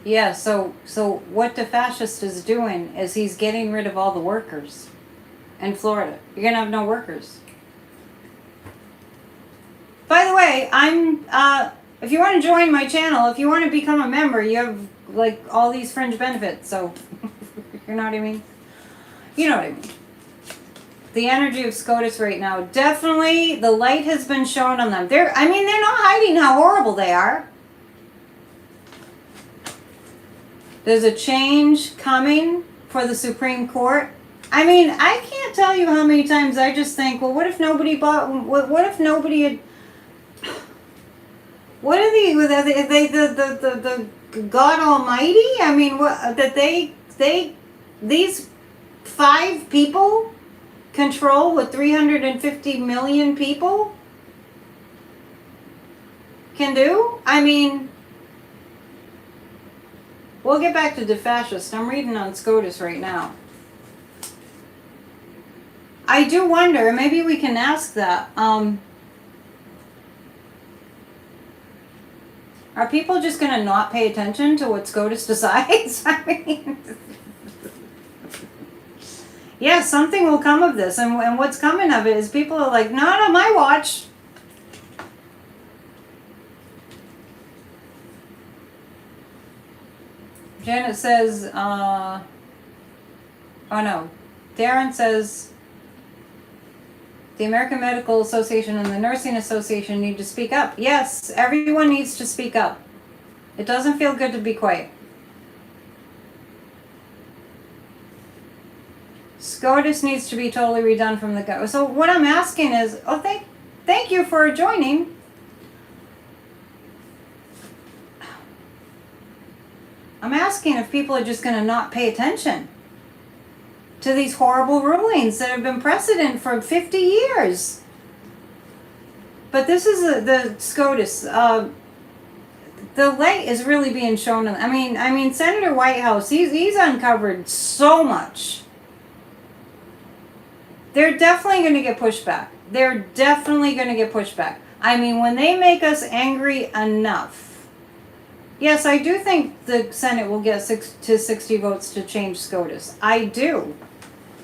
Yeah, so what the fascist is doing is he's getting rid of all the workers in Florida. You're gonna have no workers. By the way, if you want to join my channel, if you want to become a member, you have like all these fringe benefits. So, you know what I mean? You know what I mean. The energy of Scotus right now, definitely the light has been shown on them. They're not hiding how horrible they are. There's a change coming for the Supreme Court. I mean, I can't tell you how many times I just think, well, what if nobody had... What are the God Almighty? I mean, these 5 people control what 350 million people can do? I mean, we'll get back to the fascist. I'm reading on Scotus right now. I do wonder, maybe we can ask that. Are people just going to not pay attention to what Scotus decides? I mean, yeah, something will come of this. And what's coming of it is people are like, not on my watch. Janet says, oh no. Darren says, the American Medical Association and the Nursing Association need to speak up. Yes, everyone needs to speak up. It doesn't feel good to be quiet. Scotus needs to be totally redone from the go. So what I'm asking is, thank you for joining. I'm asking if people are just going to not pay attention to these horrible rulings that have been precedent for 50 years. But this is the Scotus. The light is really being shown. I mean, Senator Whitehouse, he's uncovered so much. They're definitely going to get pushed back. They're definitely going to get pushed back. I mean, when they make us angry enough. Yes, I do think the Senate will get 60 votes to change SCOTUS. I do.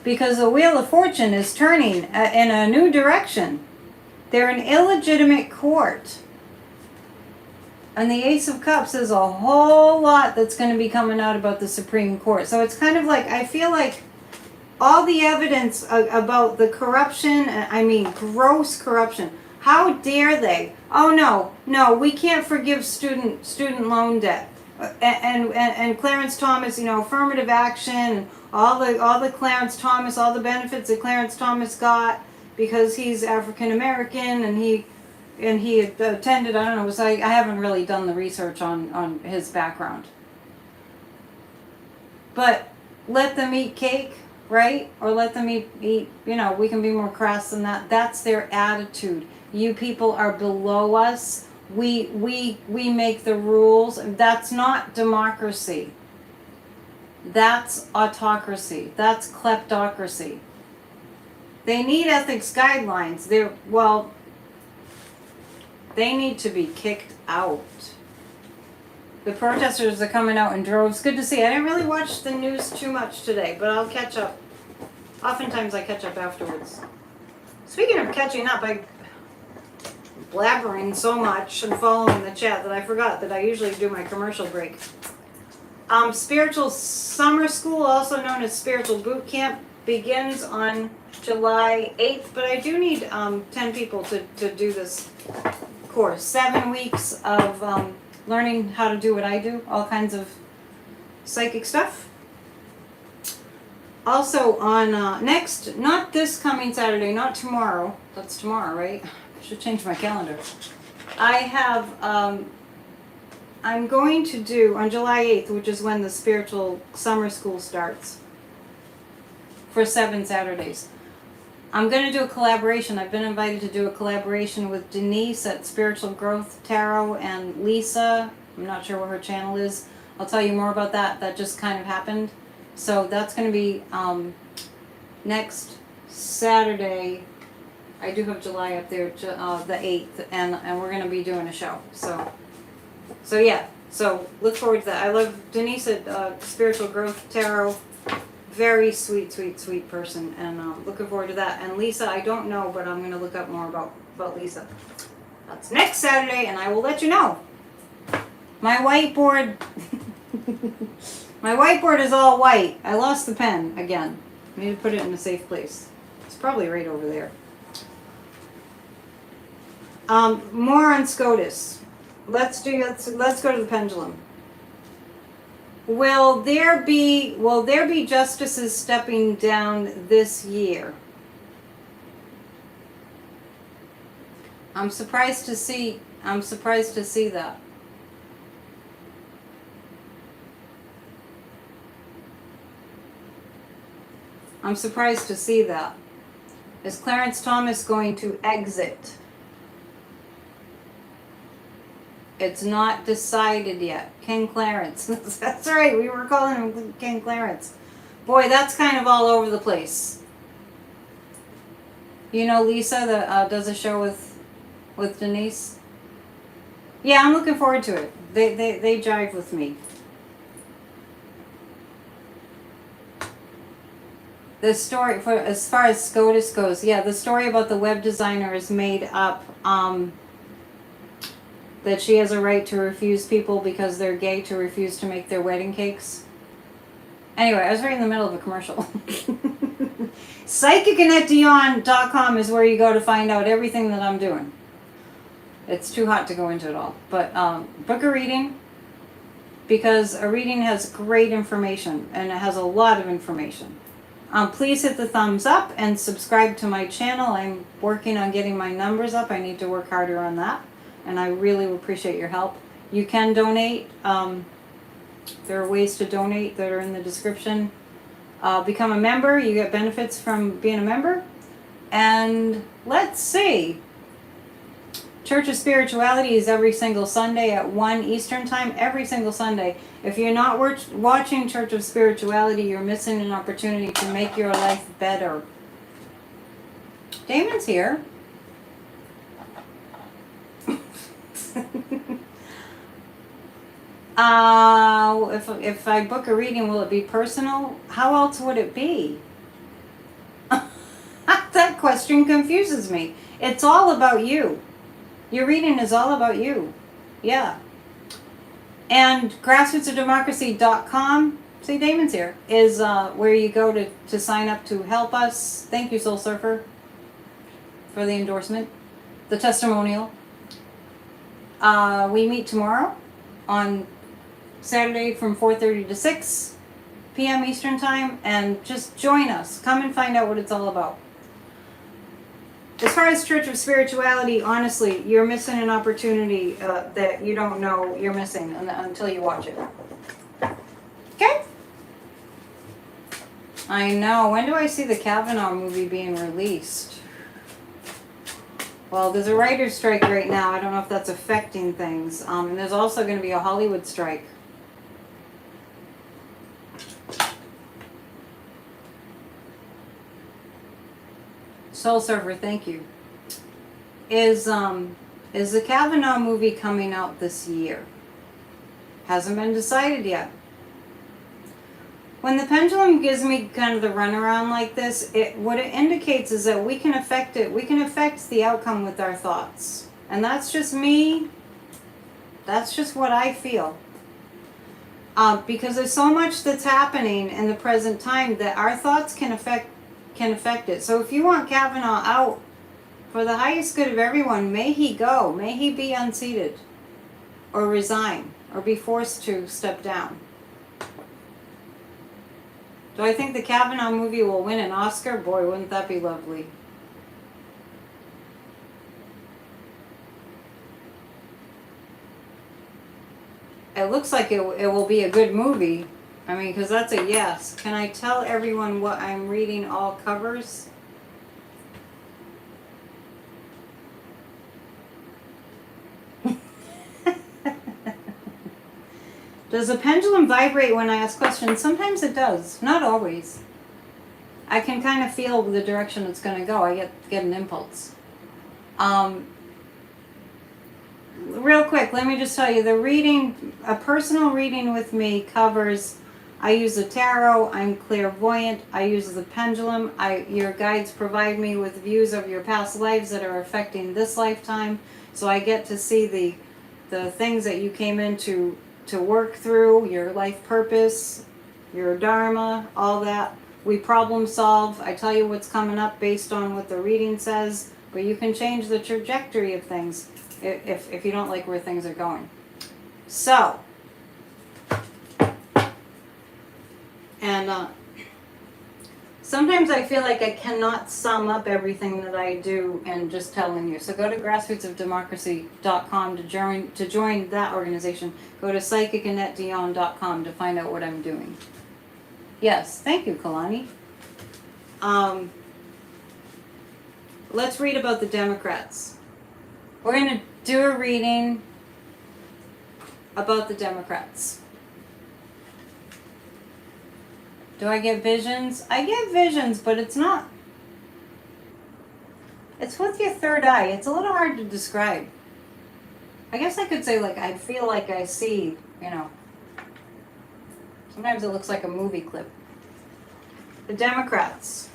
Because the wheel of fortune is turning in a new direction. They're an illegitimate court. And the Ace of Cups is a whole lot that's going to be coming out about the Supreme Court. So it's kind of like, I feel like all the evidence about the corruption, I mean gross corruption, how dare they? Oh no, we can't forgive student loan debt. And Clarence Thomas, affirmative action, all the Clarence Thomas, all the benefits that Clarence Thomas got because he's African American and he attended, I don't know, I haven't really done the research on his background. But let them eat cake, right? Or let them eat, we can be more crass than that. That's their attitude. You people are below us. We make the rules. That's not democracy. That's autocracy. That's kleptocracy. They need ethics guidelines. They need to be kicked out. The protesters are coming out in droves. Good to see. I didn't really watch the news too much today, but I'll catch up. Oftentimes I catch up afterwards. Speaking of catching up, I blabbering so much and following the chat that I forgot that I usually do my commercial break. Spiritual Summer School, also known as Spiritual Boot Camp, begins on July 8th, but I do need 10 people to do this course. 7 weeks of learning how to do what I do, all kinds of psychic stuff. Also on not this coming Saturday, not tomorrow. That's tomorrow, right? I should change my calendar. I have, I'm going to do on July 8th, which is when the Spiritual Summer School starts, for 7 Saturdays. I'm going to do a collaboration. I've been invited to do a collaboration with Denise at Spiritual Growth Tarot and Lisa. I'm not sure what her channel is. I'll tell you more about that. That just kind of happened. So that's going to be next Saturday. I do have July up there, the 8th, and we're going to be doing a show. So yeah. So look forward to that. I love Denise at Spiritual Growth Tarot. Very sweet person, and looking forward to that. And Lisa, I don't know, but I'm going to look up more about Lisa. That's next Saturday, and I will let you know. My whiteboard, my whiteboard is all white. I lost the pen again. I need to put it in a safe place. It's probably right over there. More on SCOTUS. Let's go to the pendulum. Will there be justices stepping down this year? I'm surprised to see that. I'm surprised to see that. Is Clarence Thomas going to exit? It's not decided yet. King Clarence. That's right, we were calling him King Clarence. Boy, that's kind of all over the place. You know Lisa that does a show with Denise? Yeah, I'm looking forward to it. They jive with me. The story, as far as SCOTUS goes, yeah, the story about the web designer is made up. That she has a right to refuse people because they're gay to refuse to make their wedding cakes. Anyway, I was right in the middle of a commercial. PsychicAnnetteDion.com is where you go to find out everything that I'm doing. It's too hot to go into it all. But book a reading, because a reading has great information, and it has a lot of information. Please hit the thumbs up and subscribe to my channel. I'm working on getting my numbers up. I need to work harder on that. And I really appreciate your help. You can donate There are ways to donate that are in the description. Become a member. You get benefits from being a member. And let's see. Church of Spirituality is every single Sunday at 1 Eastern Time. Every single Sunday. If you're not watching Church of Spirituality, you're missing an opportunity to make your life better. Damon's here. If I book a reading, will it be personal? How else would it be? That question confuses me. It's all about you. Your reading is all about you. Yeah. And grassrootsofdemocracy.com, see, Damon's here, is where you go to sign up to help us. Thank you, Soul Surfer, for the endorsement, the testimonial. We meet tomorrow on Saturday from 4:30 to 6 p.m. Eastern Time, and just join us. Come and find out what it's all about. As far as Church of Spirituality, honestly, you're missing an opportunity that you don't know you're missing until you watch it. Okay? I know. When do I see the Kavanaugh movie being released? Well, there's a writer's strike right now. I don't know if that's affecting things. And there's also going to be a Hollywood strike. Soul Surfer, thank you. Is the Kavanaugh movie coming out this year? Hasn't been decided yet. When the pendulum gives me kind of the runaround like this, what it indicates is that we can affect it. We can affect the outcome with our thoughts. And that's just me. That's just what I feel. Because there's so much that's happening in the present time that our thoughts can affect it. So if you want Kavanaugh out for the highest good of everyone, may he go. May he be unseated or resign or be forced to step down. Do I think the Kavanaugh movie will win an Oscar? Boy, wouldn't that be lovely. It looks like it will be a good movie. I mean, because that's a yes. Can I tell everyone what I'm reading all covers? Does the pendulum vibrate when I ask questions? Sometimes it does. Not always. I can kind of feel the direction it's going to go. I get an impulse. Real quick, let me just tell you, the reading, a personal reading with me covers, I use the tarot, I'm clairvoyant, I use the pendulum, your guides provide me with views of your past lives that are affecting this lifetime, so I get to see the things that you came in to work through, your life purpose, your dharma, all that. We problem solve. I tell you what's coming up based on what the reading says, but you can change the trajectory of things if you don't like where things are going. So, and sometimes I feel like I cannot sum up everything that I do and just telling you. So go to grassrootsofdemocracy.com to join that organization. Go to psychicannetteDion.com to find out what I'm doing. Yes, thank you, Kalani. Let's read about the Democrats. We're going to do a reading about the Democrats. Do I get visions? I get visions, but it's not. It's with your third eye. It's a little hard to describe. I guess I could say, like, I feel like I see, sometimes it looks like a movie clip. The Democrats.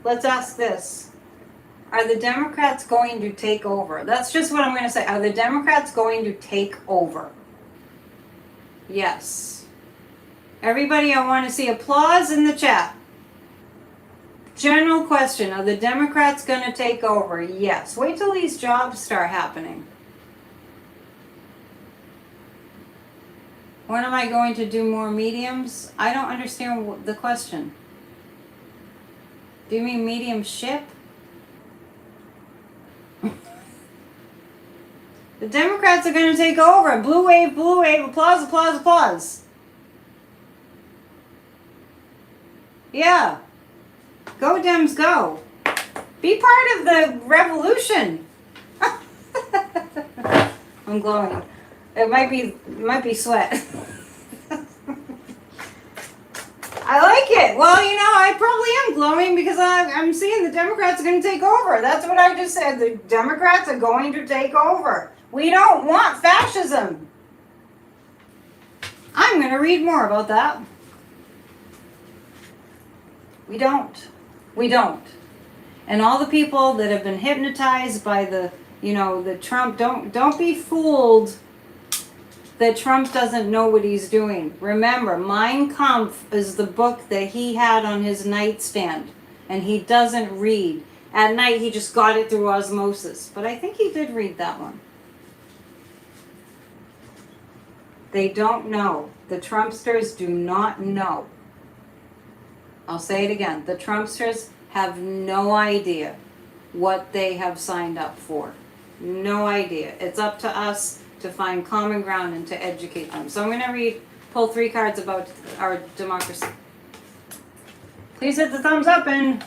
Let's ask this. Are the Democrats going to take over? That's just what I'm going to say. Are the Democrats going to take over? Yes. Everybody, I want to see applause in the chat. General question. Are the Democrats going to take over? Yes. Wait till these jobs start happening. When am I going to do more mediums? I don't understand the question. Do you mean mediumship? The Democrats are going to take over. Blue wave, applause, applause, applause. Yeah. Go Dems go. Be part of the revolution. I'm glowing. It might be sweat. I like it. Well, you know, I probably am glowing because I'm seeing the Democrats are going to take over. That's what I just said. The Democrats are going to take over. We don't want fascism. I'm going to read more about that. We don't. We don't. And all the people that have been hypnotized by the Trump, don't be fooled that Trump doesn't know what he's doing. Remember, Mein Kampf is the book that he had on his nightstand, and he doesn't read. At night, he just got it through osmosis. But I think he did read that one. They don't know. The Trumpsters do not know. I'll say it again. The Trumpsters have no idea what they have signed up for. No idea. It's up to us to find common ground and to educate them. So I'm going to pull 3 cards about our democracy. Please hit the thumbs up and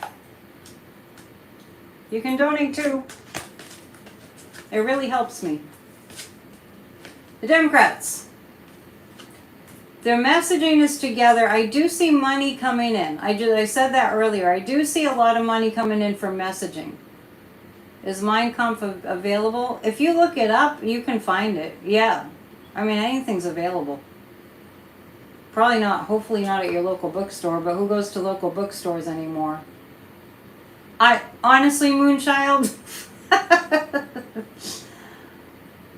you can donate too. It really helps me. The Democrats. Their messaging is together. I do see money coming in. I said that earlier. I do see a lot of money coming in for messaging. Is Mein Kampf available? If you look it up, you can find it. Yeah. I mean, anything's available. Probably not, hopefully not at your local bookstore, but who goes to local bookstores anymore? Honestly, Moonchild,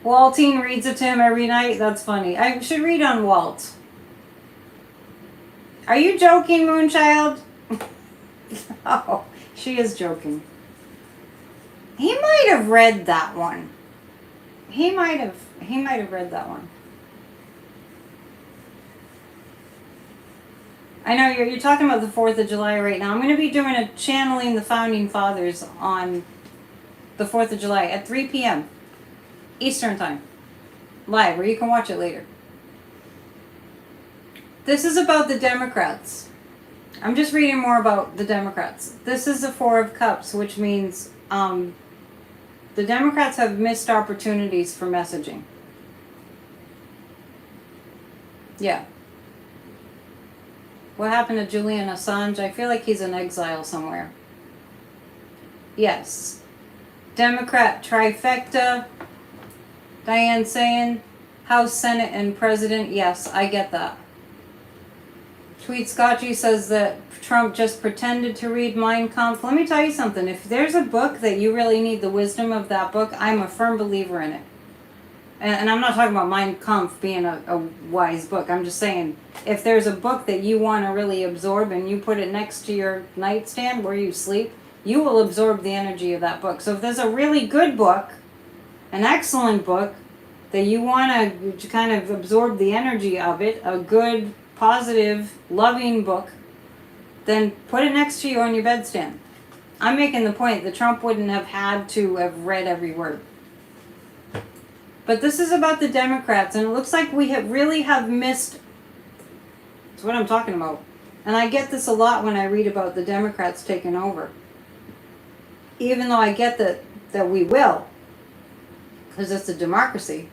Waltine reads it to him every night. That's funny. I should read on Walt. Are you joking, Moonchild? Oh, she is joking. He might have read that one. He might have read that one. I know you're talking about the 4th of July right now. I'm going to be doing a channeling the Founding Fathers on the 4th of July at 3 p.m. Eastern Time. Live, where you can watch it later. This is about the Democrats. I'm just reading more about the Democrats. This is the 4 of Cups, which means the Democrats have missed opportunities for messaging. Yeah. What happened to Julian Assange? I feel like he's in exile somewhere. Yes. Democrat trifecta. Diane saying House, Senate, and President. Yes, I get that. Tweet Scotchy says that Trump just pretended to read Mein Kampf. Let me tell you something. If there's a book that you really need the wisdom of that book, I'm a firm believer in it. And I'm not talking about Mein Kampf being a wise book. I'm just saying, if there's a book that you want to really absorb and you put it next to your nightstand where you sleep, you will absorb the energy of that book. So if there's a really good book, an excellent book, that you want to kind of absorb the energy of it, a good, positive, loving book, then put it next to you on your bedstand. I'm making the point that Trump wouldn't have had to have read every word. But this is about the Democrats, and it looks like we really have missed. That's what I'm talking about. And I get this a lot when I read about the Democrats taking over. Even though I get that we will, because it's a democracy.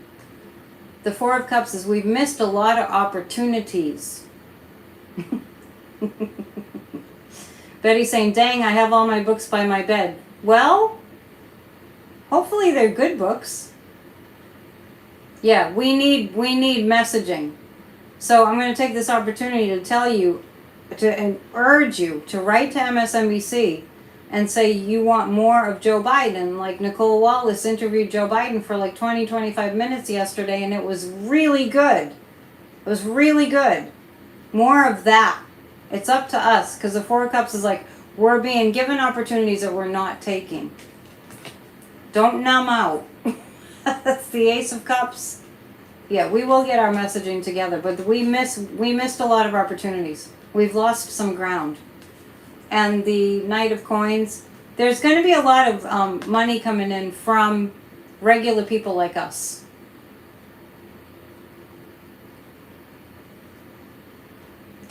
The 4 of Cups is we've missed a lot of opportunities. Betty's saying, dang, I have all my books by my bed. Well, hopefully they're good books. Yeah, we need messaging. So I'm going to take this opportunity to tell you, and urge you to write to MSNBC and say you want more of Joe Biden. Like Nicole Wallace interviewed Joe Biden for like 20-25 minutes yesterday, and it was really good. It was really good. More of that. It's up to us, because the 4 of Cups is like, we're being given opportunities that we're not taking. Don't numb out. That's the Ace of Cups. Yeah, we will get our messaging together, but we missed a lot of opportunities. We've lost some ground. And the Knight of Coins, there's going to be a lot of money coming in from regular people like us.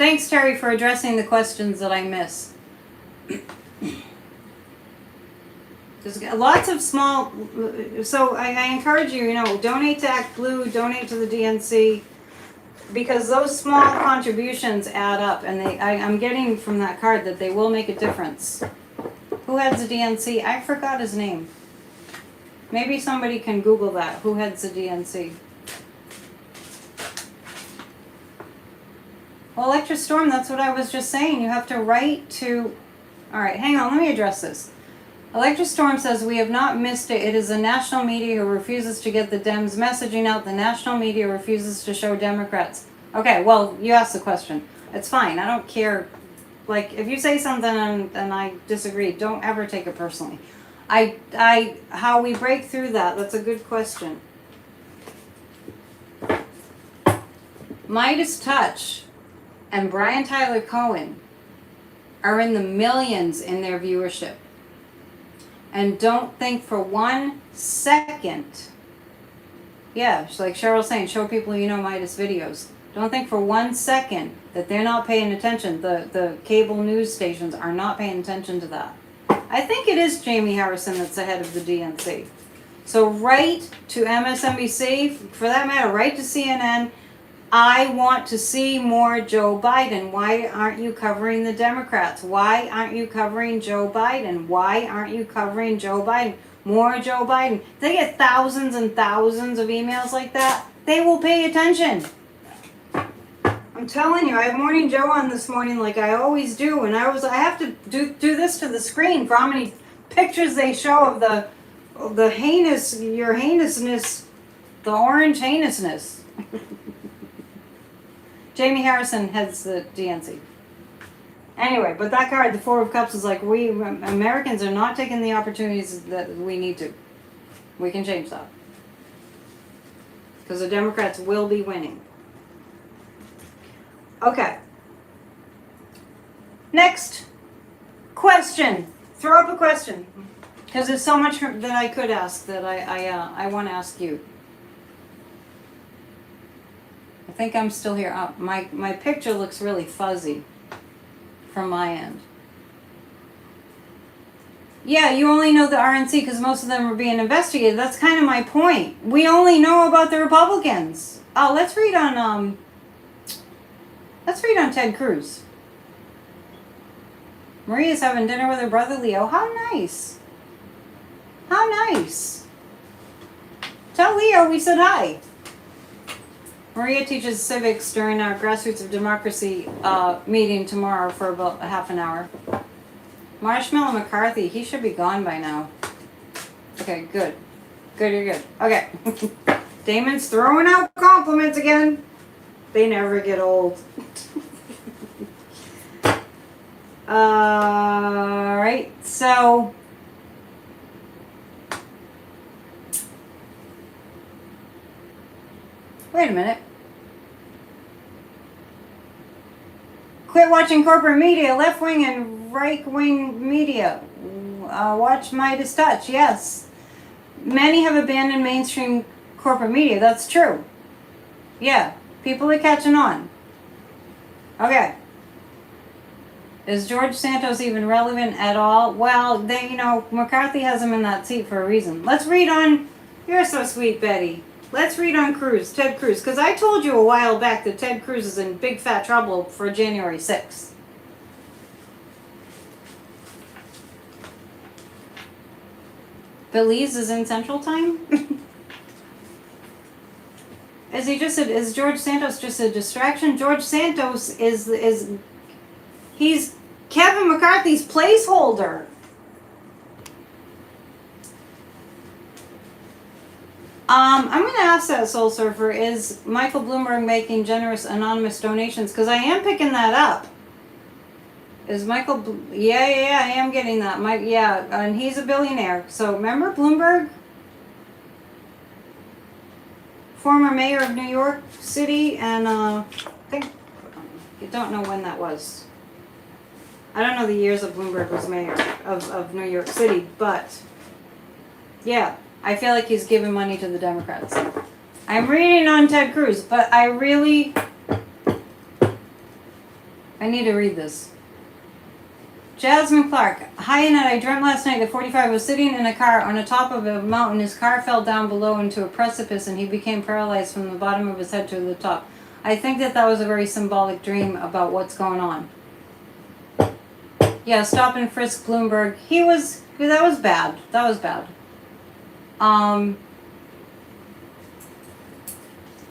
Thanks, Terry, for addressing the questions that I miss. There's lots of small, so I encourage you, donate to Act Blue, donate to the DNC, because those small contributions add up, and I'm getting from that card that they will make a difference. Who heads the DNC? I forgot his name. Maybe somebody can Google that. Who heads the DNC? Well, Electra Storm, that's what I was just saying. You have to write to... Alright, hang on, let me address this. Electra Storm says, we have not missed it. It is the national media who refuses to get the Dems messaging out. The national media refuses to show Democrats. Okay, well, you asked the question. It's fine. I don't care. Like, if you say something and I disagree, don't ever take it personally. How we break through that's a good question. Midas Touch and Brian Tyler Cohen are in the millions in their viewership. And don't think for 1 second, yeah, like Cheryl's saying, show people Midas videos. Don't think for 1 second that they're not paying attention. The cable news stations are not paying attention to that. I think it is Jamie Harrison that's the head of the DNC. So write to MSNBC, for that matter, write to CNN. I want to see more Joe Biden. Why aren't you covering the Democrats? Why aren't you covering Joe Biden? Why aren't you covering Joe Biden? More Joe Biden. They get thousands and thousands of emails like that. They will pay attention. I'm telling you, I have Morning Joe on this morning like I always do, and I have to do this to the screen for how many pictures they show of the heinous, your heinousness, the orange heinousness. Jamie Harrison heads the DNC. Anyway, but that card, the Four of Cups, is like, we Americans are not taking the opportunities that we need to. We can change that. Because the Democrats will be winning. Okay. Next question. Throw up a question. Because there's so much that I could ask that I want to ask you. I think I'm still here. Oh, my picture looks really fuzzy from my end. Yeah, you only know the RNC because most of them are being investigated. That's kind of my point. We only know about the Republicans. Oh, let's read on Ted Cruz. Maria's having dinner with her brother Leo. How nice. How nice. Tell Leo we said hi. Maria teaches civics during our Grassroots of Democracy meeting tomorrow for about a half an hour. Marshmallow McCarthy, he should be gone by now. Okay, good. Good, you're good. Okay. Damon's throwing out compliments again. They never get old. Alright, so... Wait a minute. Quit watching corporate media, left-wing and right-wing media. Watch Midas Touch, yes. Many have abandoned mainstream corporate media. That's true. Yeah, people are catching on. Okay. Is George Santos even relevant at all? Well, McCarthy has him in that seat for a reason. Let's read on... You're so sweet, Betty. Let's read on Cruz, Ted Cruz, because I told you a while back that Ted Cruz is in big fat trouble for January 6th. Belize is in Central Time? Is George Santos just a distraction? George Santos he's Kevin McCarthy's placeholder. I'm going to ask that, Soul Surfer, is Michael Bloomberg making generous anonymous donations? Because I am picking that up. Is Michael... Yeah, I am getting that. And he's a billionaire. So, remember Bloomberg? Former mayor of New York City, and I don't know when that was. I don't know the years that Bloomberg was mayor of New York City, but... Yeah. I feel like he's giving money to the Democrats. I'm reading on Ted Cruz, but I really... I need to read this. Jasmine Clark. Hi, Annette. I dreamt last night that 45 was sitting in a car on the top of a mountain. His car fell down below into a precipice and he became paralyzed from the bottom of his head to the top. I think that was a very symbolic dream about what's going on. Yeah, stop and frisk Bloomberg. That was bad. That was bad.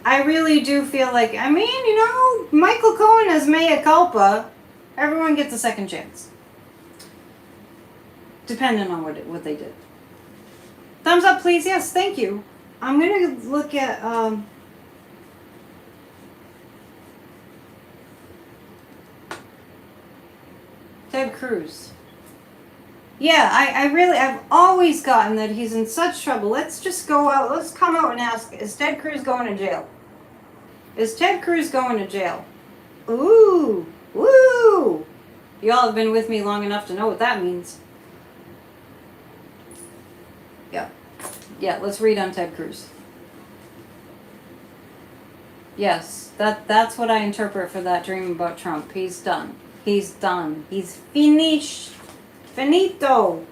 I really do feel like, I mean, you know, Michael Cohen has mea culpa. Everyone gets a second chance. Depending on what they did. Thumbs up, please. Yes, thank you. I'm going to look at, Ted Cruz. Yeah, I've always gotten that he's in such trouble. Let's just go out, let's come out and ask, is Ted Cruz going to jail? Is Ted Cruz going to jail? Ooh, woo! Y'all have been with me long enough to know what that means. Yeah, let's read on Ted Cruz. Yes, that's what I interpret for that dream about Trump. He's done. He's done. He's finished. Finito.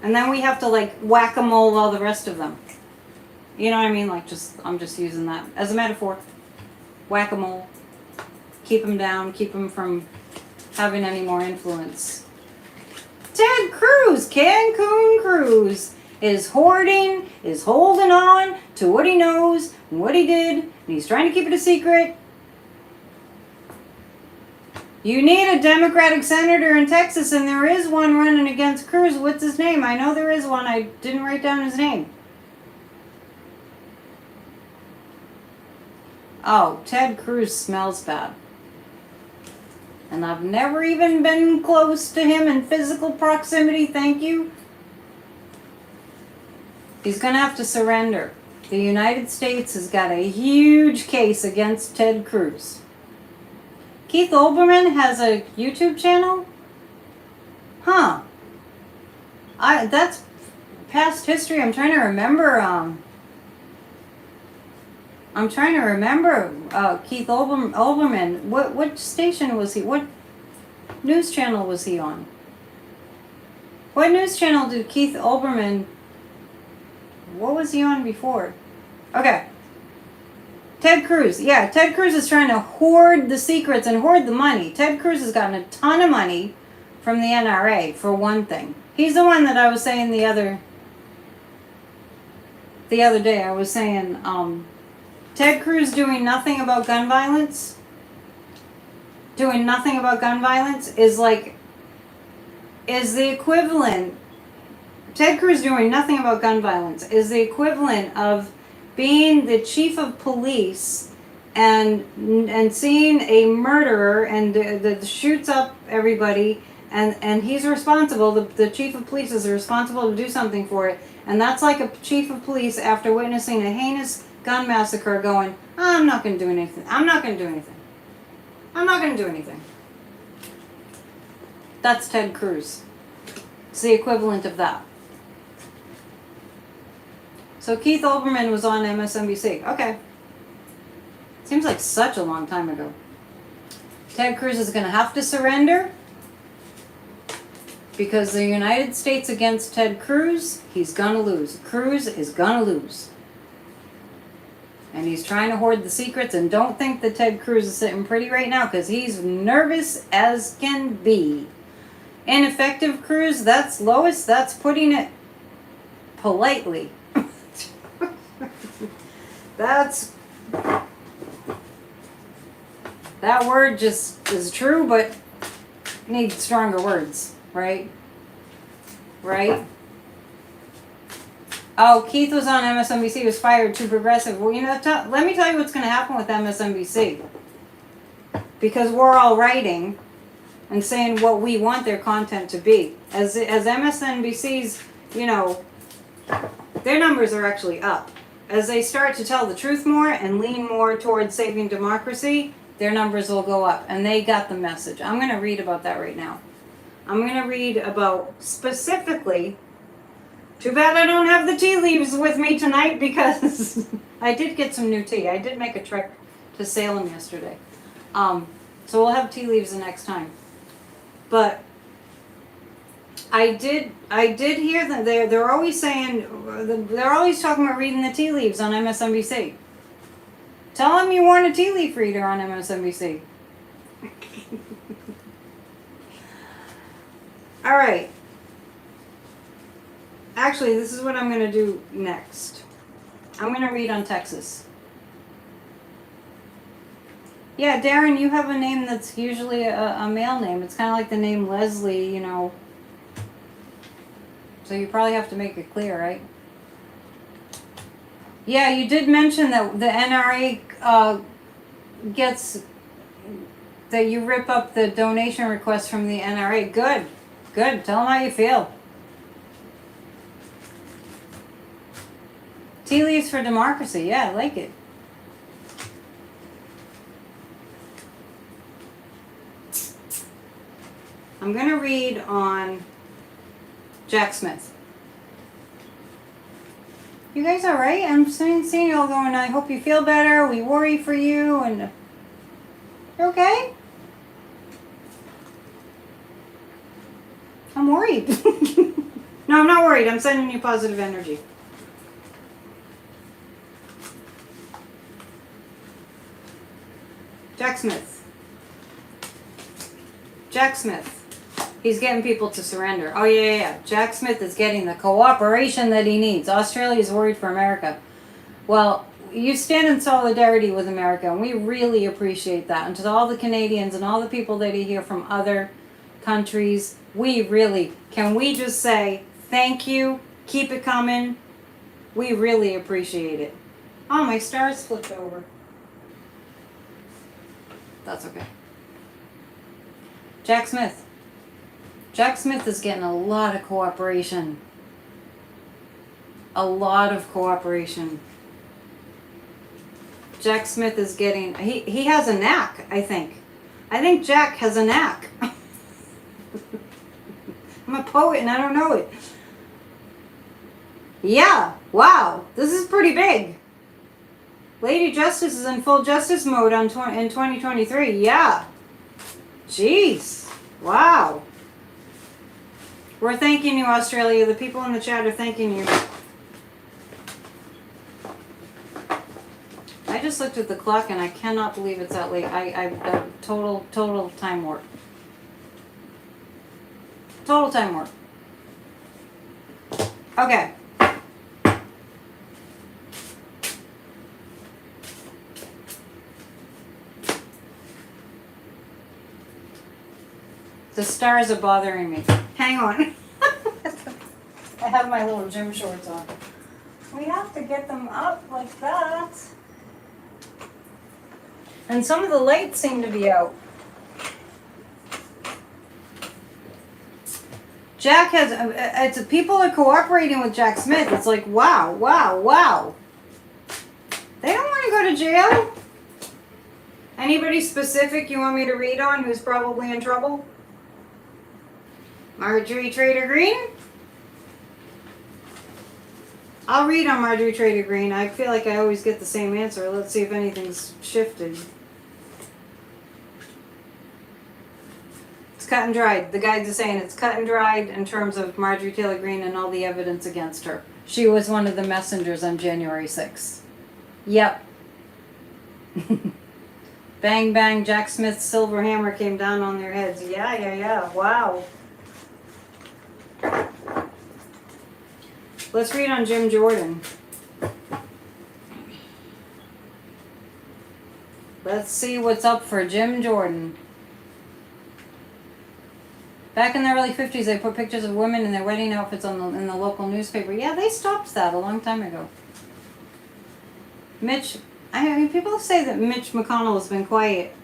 And then we have to like whack-a-mole all the rest of them. You know what I mean? Like I'm just using that as a metaphor. Whack-a-mole. Keep him down. Keep him from having any more influence. Ted Cruz, Cancun Cruz, is hoarding, is holding on to what he knows, what he did, and he's trying to keep it a secret. You need a Democratic senator in Texas, and there is one running against Cruz. What's his name? I know there is one. I didn't write down his name. Oh, Ted Cruz smells bad. And I've never even been close to him in physical proximity, thank you. He's going to have to surrender. The United States has got a huge case against Ted Cruz. Keith Olbermann has a YouTube channel? Huh. That's past history. I'm trying to remember, Keith Olbermann. What station was he? What news channel was he on? What news channel did Keith Olbermann... What was he on before? Okay. Ted Cruz. Yeah, Ted Cruz is trying to hoard the secrets and hoard the money. Ted Cruz has gotten a ton of money from the NRA, for one thing. He's the one that I was saying the other day. I was saying, Ted Cruz doing nothing about gun violence. Doing nothing about gun violence is the equivalent. Ted Cruz doing nothing about gun violence is the equivalent of being the chief of police and seeing a murderer and that shoots up everybody and he's responsible. The chief of police is responsible to do something for it, and that's like a chief of police after witnessing a heinous gun massacre going, I'm not going to do anything. I'm not going to do anything. I'm not going to do anything. That's Ted Cruz. It's the equivalent of that. So Keith Olbermann was on MSNBC. Okay. Seems like such a long time ago. Ted Cruz is going to have to surrender because the United States against Ted Cruz, he's going to lose. Cruz is going to lose. And he's trying to hoard the secrets, and don't think that Ted Cruz is sitting pretty right now because he's nervous as can be. Ineffective Cruz, that's Lois, that's putting it politely. That word just is true, but needs stronger words, right? Right? Oh, Keith was on MSNBC, was fired, too progressive. Well, you know, let me tell you what's going to happen with MSNBC. Because we're all writing and saying what we want their content to be. As MSNBC's, you know, their numbers are actually up. As they start to tell the truth more and lean more towards saving democracy, their numbers will go up. And they got the message. I'm going to read about that right now. I'm going to read about specifically... Too bad I don't have the tea leaves with me tonight because I did get some new tea. I did make a trek to Salem yesterday. So we'll have tea leaves the next time. But I did hear that they're always saying, they're always talking about reading the tea leaves on MSNBC. Tell them you weren't a tea leaf reader on MSNBC. All right. Actually, this is what I'm going to do next. I'm going to read on Texas. Yeah, Darren, you have a name that's usually a male name. It's kind of like the name Leslie, you know. So you probably have to make it clear, right? Yeah, you did mention that the NRA gets, that you rip up the donation request from the NRA. Good. Good. Tell them how you feel. Tea leaves for democracy. Yeah, I like it. I'm going to read on Jack Smith. You guys all right? I'm seeing you all going, I hope you feel better. We worry for you. And you're okay? I'm worried. No, I'm not worried. I'm sending you positive energy. Jack Smith. Jack Smith. He's getting people to surrender. Oh, yeah. Jack Smith is getting the cooperation that he needs. Australia is worried for America. Well, you stand in solidarity with America, and we really appreciate that. And to all the Canadians and all the people that you hear from other countries, can we just say thank you, keep it coming? We really appreciate it. Oh, my stars flipped over. That's okay. Jack Smith. Jack Smith is getting a lot of cooperation. A lot of cooperation. Jack Smith is getting, he has a knack, I think. I think Jack has a knack. I'm a poet and I don't know it. Yeah, wow, this is pretty big. Lady Justice is in full justice mode in 2023. Yeah. Jeez. Wow. We're thanking you, Australia. The people in the chat are thanking you. I just looked at the clock and I cannot believe it's that late. I total time warp. Total time warp. Okay. The stars are bothering me. Hang on. I have my little gym shorts on. We have to get them up like that. And some of the lights seem to be out. Jack has, people are cooperating with Jack Smith. It's like, wow. They don't want to go to jail. Anybody specific you want me to read on who's probably in trouble? Marjorie Trader Green? I'll read on Marjorie Trader Green. I feel like I always get the same answer. Let's see if anything's shifted. It's cut and dried. The guides are saying it's cut and dried in terms of Marjorie Taylor Greene and all the evidence against her. She was one of the messengers on January 6th. Yep. Bang, bang, Jack Smith's silver hammer came down on their heads. Yeah. Wow. Let's read on Jim Jordan. Let's see what's up for Jim Jordan. Back in the early 50s, they put pictures of women in their wedding outfits in the local newspaper. Yeah, they stopped that a long time ago. People say that Mitch McConnell has been quiet.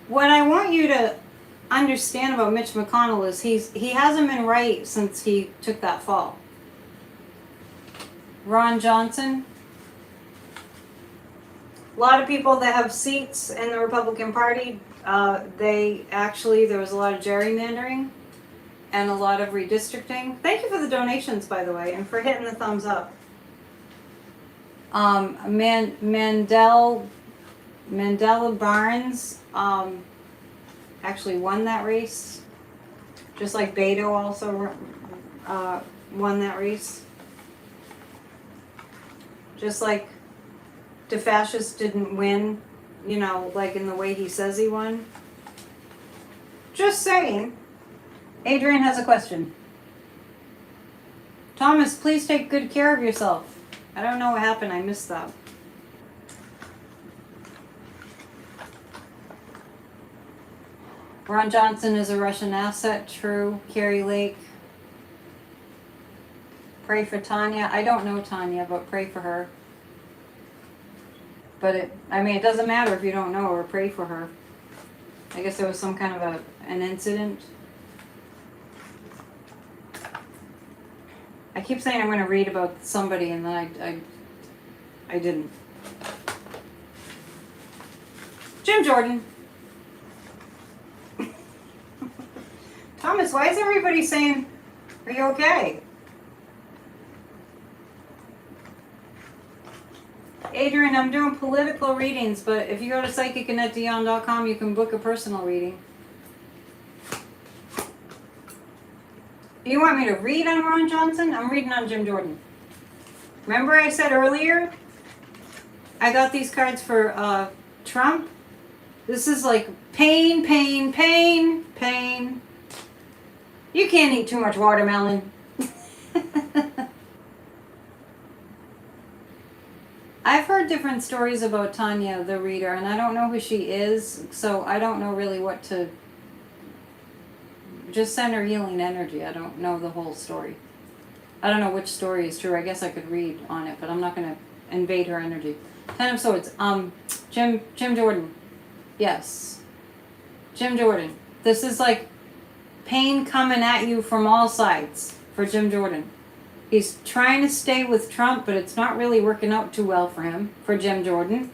What I want you to understand about Mitch McConnell is he hasn't been right since he took that fall. Ron Johnson. A lot of people that have seats in the Republican Party, there was a lot of gerrymandering and a lot of redistricting. Thank you for the donations, by the way, and for hitting the thumbs up. Mandela Barnes actually won that race. Just like Beto also won that race. Just like DeFascist didn't win, you know, like in the way he says he won. Just saying. Adrian has a question. Thomas, please take good care of yourself. I don't know what happened. I missed that. Ron Johnson is a Russian asset. True. Carrie Lake. Pray for Tanya. I don't know Tanya, but pray for her. But it doesn't matter if you don't know her. Pray for her. I guess there was some kind of an incident. I keep saying I'm going to read about somebody, and then I didn't. Jim Jordan. Thomas, why is everybody saying, are you okay? Adrian, I'm doing political readings, but if you go to psychicannetteDion.com, you can book a personal reading. You want me to read on Ron Johnson? I'm reading on Jim Jordan. Remember I said earlier, I got these cards for Trump? This is like pain, pain, pain, pain. You can't eat too much watermelon. I've heard different stories about Tanya, the reader, and I don't know who she is, so I don't know really what to... Just send her healing energy. I don't know the whole story. I don't know which story is true. I guess I could read on it, but I'm not going to invade her energy. Ten of Swords. Jim Jordan. Yes. Jim Jordan. This is like pain coming at you from all sides for Jim Jordan. He's trying to stay with Trump, but it's not really working out too well for him, for Jim Jordan.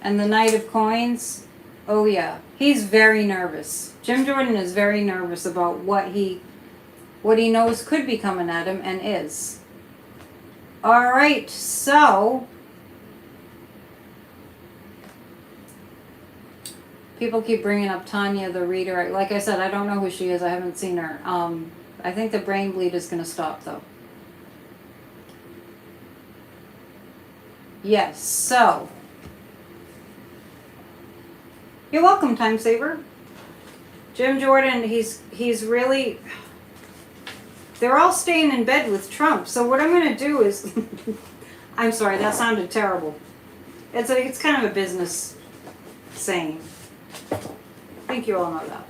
And the Knight of Coins. Oh yeah. He's very nervous. Jim Jordan is very nervous about what he knows could be coming at him and is. All right, so people keep bringing up Tanya, the reader. Like I said, I don't know who she is. I haven't seen her. I think the brain bleed is going to stop, though. Yes, so you're welcome, Time Saver. Jim Jordan, he's really... They're all staying in bed with Trump. So what I'm going to do is... I'm sorry, that sounded terrible. It's kind of a business saying. I think you all know that.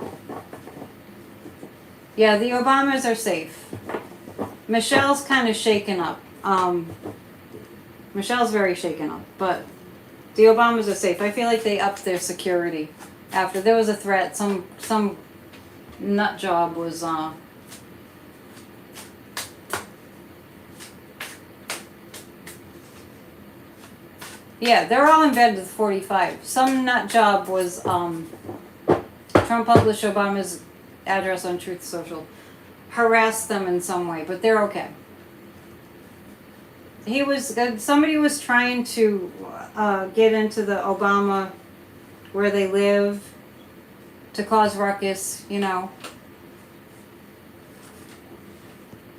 Yeah, the Obamas are safe. Michelle's kind of shaken up. Michelle's very shaken up, but the Obamas are safe. I feel like they upped their security after there was a threat. Some nut job was yeah, they're all in bed with 45. Some nut job was Trump published Obama's address on Truth Social, harassed them in some way, but they're okay. Somebody was trying to get into the Obama where they live to cause ruckus, you know.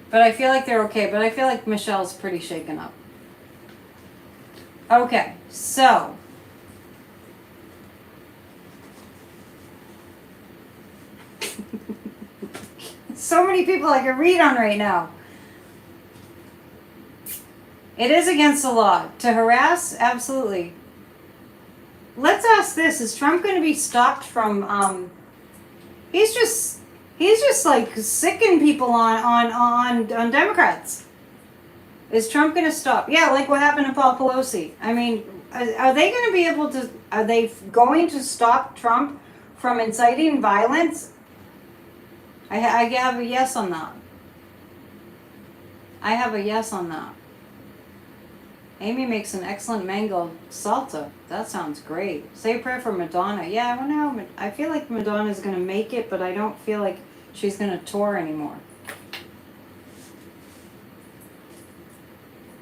But I feel like they're okay. But I feel like Michelle's pretty shaken up. Okay, so so many people I can read on right now. It is against the law to harass. Absolutely. Let's ask this: is Trump going to be stopped from? He's just like sicking people on Democrats. Is Trump going to stop? Yeah, like what happened to Paul Pelosi. I mean, are they going to be able to? Are they going to stop Trump from inciting violence? I have a yes on that. I have a yes on that. Amy makes an excellent mango salsa. That sounds great. Say a prayer for Madonna. Yeah, I wonder how. I feel like Madonna's going to make it, but I don't feel like she's going to tour anymore.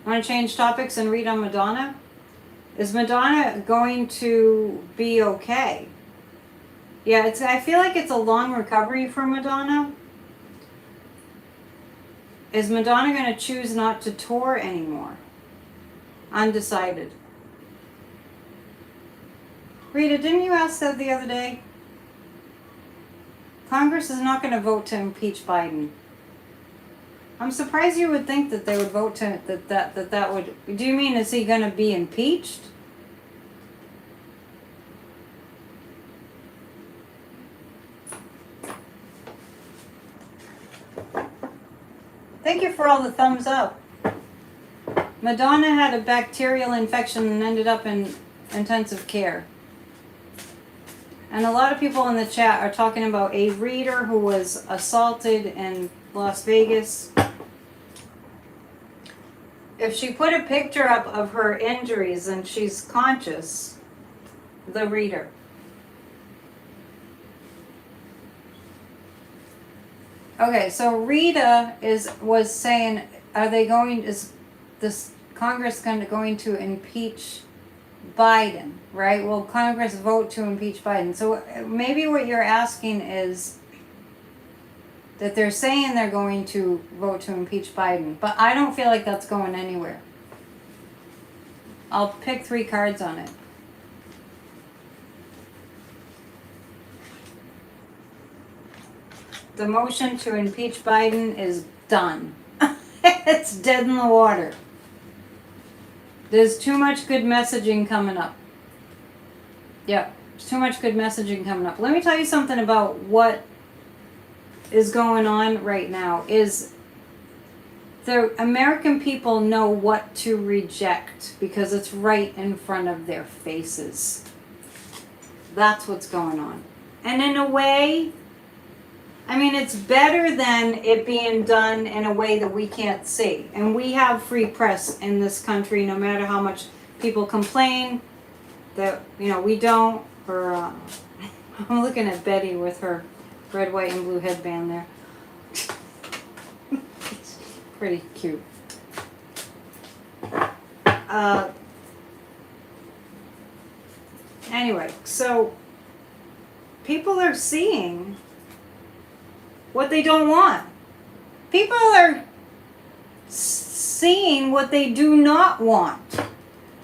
Want to change topics and read on Madonna? Is Madonna going to be okay? Yeah, I feel like it's a long recovery for Madonna. Is Madonna going to choose not to tour anymore? Undecided. Rita, didn't you ask that the other day? Congress is not going to vote to impeach Biden. I'm surprised you would think that they would vote to that would. Do you mean is he going to be impeached? Thank you for all the thumbs up. Madonna had a bacterial infection and ended up in intensive care. And a lot of people in the chat are talking about a reader who was assaulted in Las Vegas. If she put a picture up of her injuries and she's conscious, the reader. Okay, so Rita was saying, is this Congress going to impeach Biden, right? Will Congress vote to impeach Biden? So maybe what you're asking is that they're saying they're going to vote to impeach Biden, but I don't feel like that's going anywhere. I'll pick 3 cards on it. The motion to impeach Biden is done. It's dead in the water. There's too much good messaging coming up. Yep, there's too much good messaging coming up. Let me tell you something about what is going on right now. Is the American people know what to reject because it's right in front of their faces. That's what's going on. And in a way, I mean, it's better than it being done in a way that we can't see. And we have free press in this country, no matter how much people complain that, we don't. Or I'm looking at Betty with her red, white, and blue headband there. It's pretty cute. Anyway, so people are seeing what they don't want. People are seeing what they do not want.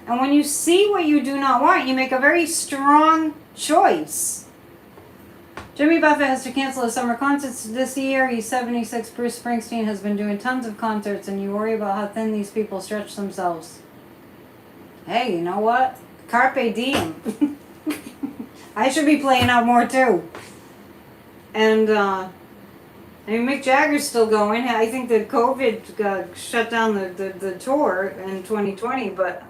And when you see what you do not want, you make a very strong choice. Jimmy Buffett has to cancel his summer concerts this year. He's 76. Bruce Springsteen has been doing tons of concerts, and you worry about how thin these people stretch themselves. Hey, you know what? Carpe diem. I should be playing out more too. And, Mick Jagger's still going. I think that COVID shut down the tour in 2020, but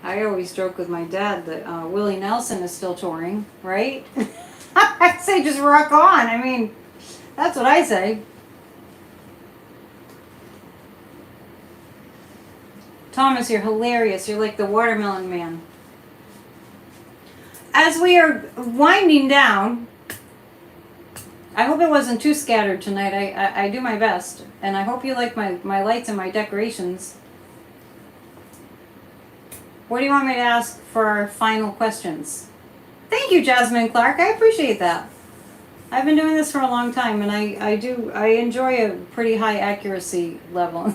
I always joke with my dad that Willie Nelson is still touring, right? I say just rock on. I mean, that's what I say. Thomas, you're hilarious. You're like the watermelon man. As we are winding down, I hope it wasn't too scattered tonight. I do my best. And I hope you like my lights and my decorations. What do you want me to ask for our final questions? Thank you, Jasmine Clark. I appreciate that. I've been doing this for a long time, and I enjoy a pretty high accuracy level.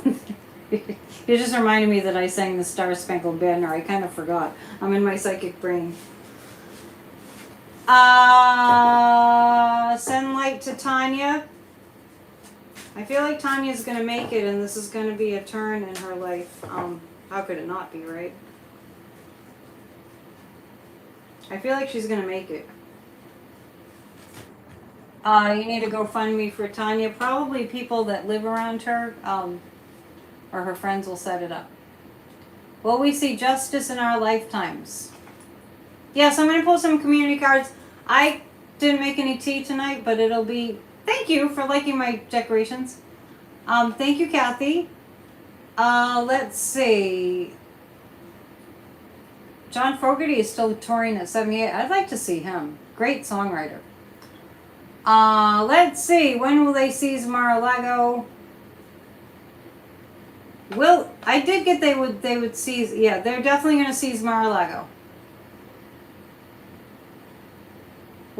You just reminded me that I sang the Star Spangled Banner. I kind of forgot. I'm in my psychic brain. Send light to Tanya. I feel like Tanya's going to make it, and this is going to be a turn in her life. How could it not be, right? I feel like she's going to make it. You need to go fund me for Tanya. Probably people that live around her, or her friends will set it up. Will we see justice in our lifetimes? Yes, I'm going to pull some community cards. I didn't make any tea tonight, but it'll be... Thank you for liking my decorations. Thank you, Kathy. Let's see. John Fogerty is still touring at 78. I'd like to see him. Great songwriter. Let's see. When will they seize Mar-A-Lago? I did get they would seize. Yeah, they're definitely going to seize Mar-A-Lago.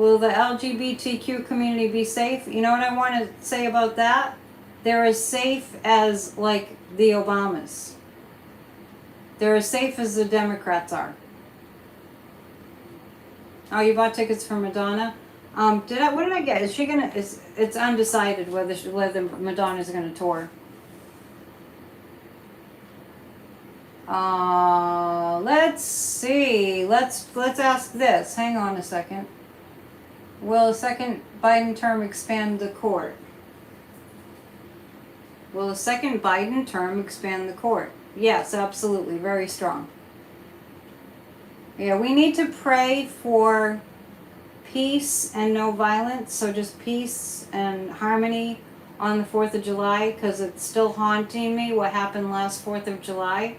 Will the LGBTQ community be safe? You know what I want to say about that? They're as safe as, like, the Obamas. They're as safe as the Democrats are. Oh, you bought tickets for Madonna? What did I get? Is she gonna, it's undecided whether Madonna's gonna tour. Let's see. Let's ask this. Hang on a second. Will a second Biden term expand the court? Will a second Biden term expand the court? Yes, absolutely. Very strong. Yeah, we need to pray for peace and no violence. So just peace and harmony on the 4th of July, because it's still haunting me what happened last 4th of July.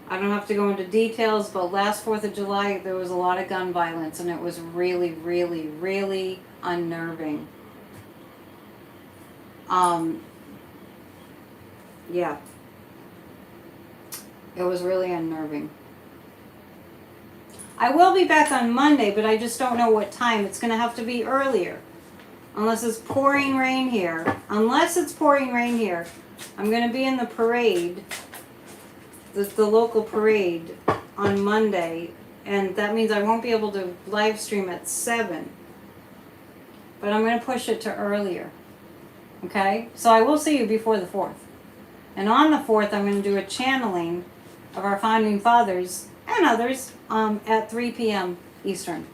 I don't have to go into details, but last 4th of July there was a lot of gun violence, and it was really, really, really unnerving. Yeah. It was really unnerving. I will be back on Monday, but I just don't know what time. It's going to have to be earlier. Unless it's pouring rain here. Unless it's pouring rain here. I'm going to be in the parade, the local parade, on Monday. And that means I won't be able to live stream at 7. But I'm going to push it to earlier. Okay? So I will see you before the 4th. And on the 4th, I'm going to do a channeling of our founding fathers and others at 3 p.m. Eastern.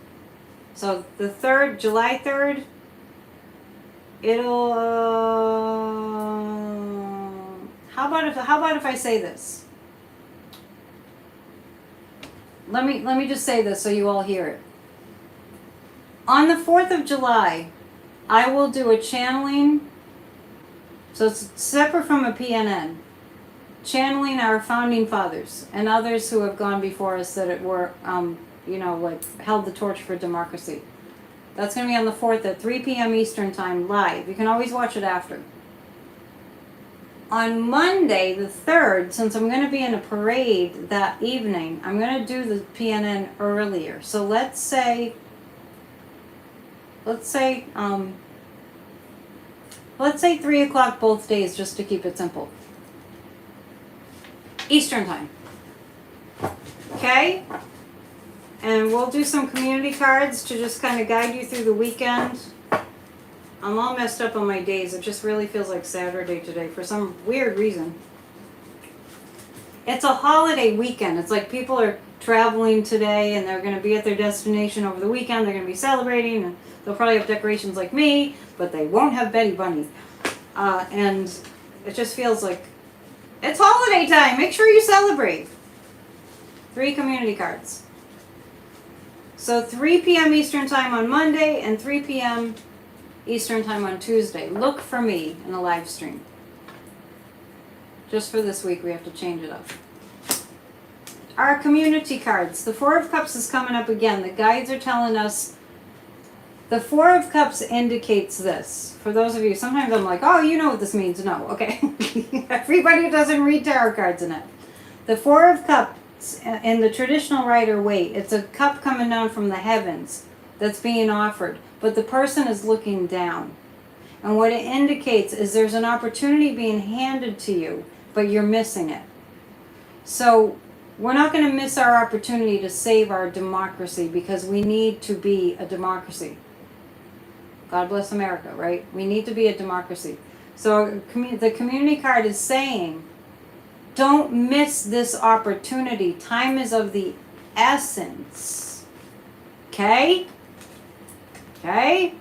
So the 3rd, July 3rd, it'll how about if I say this? Let me just say this so you all hear it. On the 4th of July, I will do a channeling. So it's separate from a PNN. Channeling our founding fathers and others who have gone before us that were, like held the torch for democracy. That's going to be on the 4th at 3 p.m. Eastern Time live. You can always watch it after. On Monday, the 3rd, since I'm going to be in a parade that evening, I'm going to do the PNN earlier. So let's say 3 o'clock both days, just to keep it simple. Eastern Time. Okay? And we'll do some community cards to just kind of guide you through the weekend. I'm all messed up on my days. It just really feels like Saturday today for some weird reason. It's a holiday weekend. It's like people are traveling today and they're going to be at their destination over the weekend. They're going to be celebrating, and they'll probably have decorations like me, but they won't have Betty Bunnies. And it just feels like it's holiday time. Make sure you celebrate. 3 community cards. So 3 p.m. Eastern Time on Monday and 3 p.m. Eastern Time on Tuesday. Look for me in a live stream. Just for this week, we have to change it up. Our community cards. The 4 of Cups is coming up again. The guides are telling us the 4 of Cups indicates this. For those of you, sometimes I'm like, oh, you know what this means. No, okay. Everybody who doesn't read tarot cards in it. The 4 of Cups, in the traditional Rider-Waite, it's a cup coming down from the heavens that's being offered. But the person is looking down. And what it indicates is there's an opportunity being handed to you, but you're missing it. So we're not going to miss our opportunity to save our democracy, because we need to be a democracy. God bless America, right? We need to be a democracy. So the community card is saying, don't miss this opportunity. Time is of the essence. Okay? Okay?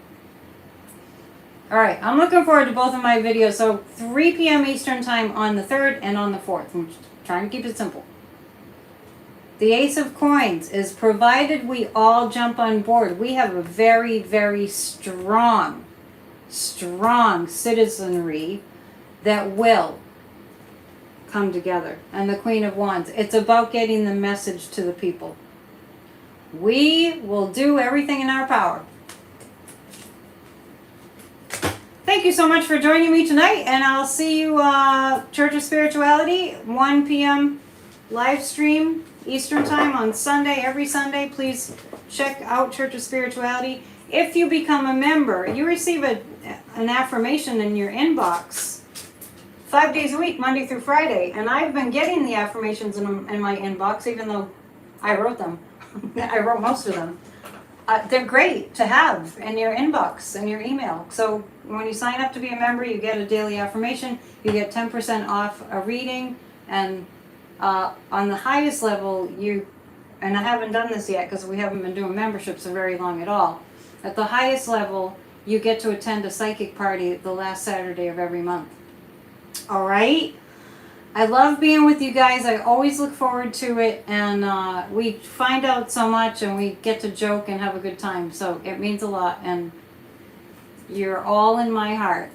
Alright, I'm looking forward to both of my videos. So 3 p.m. Eastern Time on the 3rd and on the 4th. I'm trying to keep it simple. The Ace of Coins is provided we all jump on board. We have a very, very strong citizenry that will come together. And the Queen of Wands. It's about getting the message to the people. We will do everything in our power. Thank you so much for joining me tonight, and I'll see you Church of Spirituality, 1 p.m. live stream Eastern Time on Sunday, every Sunday. Please check out Church of Spirituality. If you become a member, you receive an affirmation in your inbox 5 days a week, Monday through Friday. And I've been getting the affirmations in my inbox, even though I wrote them. I wrote most of them. They're great to have in your inbox and your email. So when you sign up to be a member, you get a daily affirmation. You get 10% off a reading. And on the highest level, and I haven't done this yet because we haven't been doing memberships so very long at all. At the highest level, you get to attend a psychic party the last Saturday of every month. All right? I love being with you guys. I always look forward to it, and we find out so much, and we get to joke and have a good time. So it means a lot, and you're all in my heart.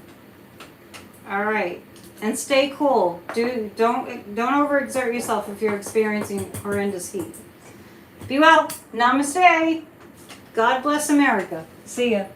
All right, and stay cool. Don't overexert yourself if you're experiencing horrendous heat. Be well. Namaste. God bless America. See ya.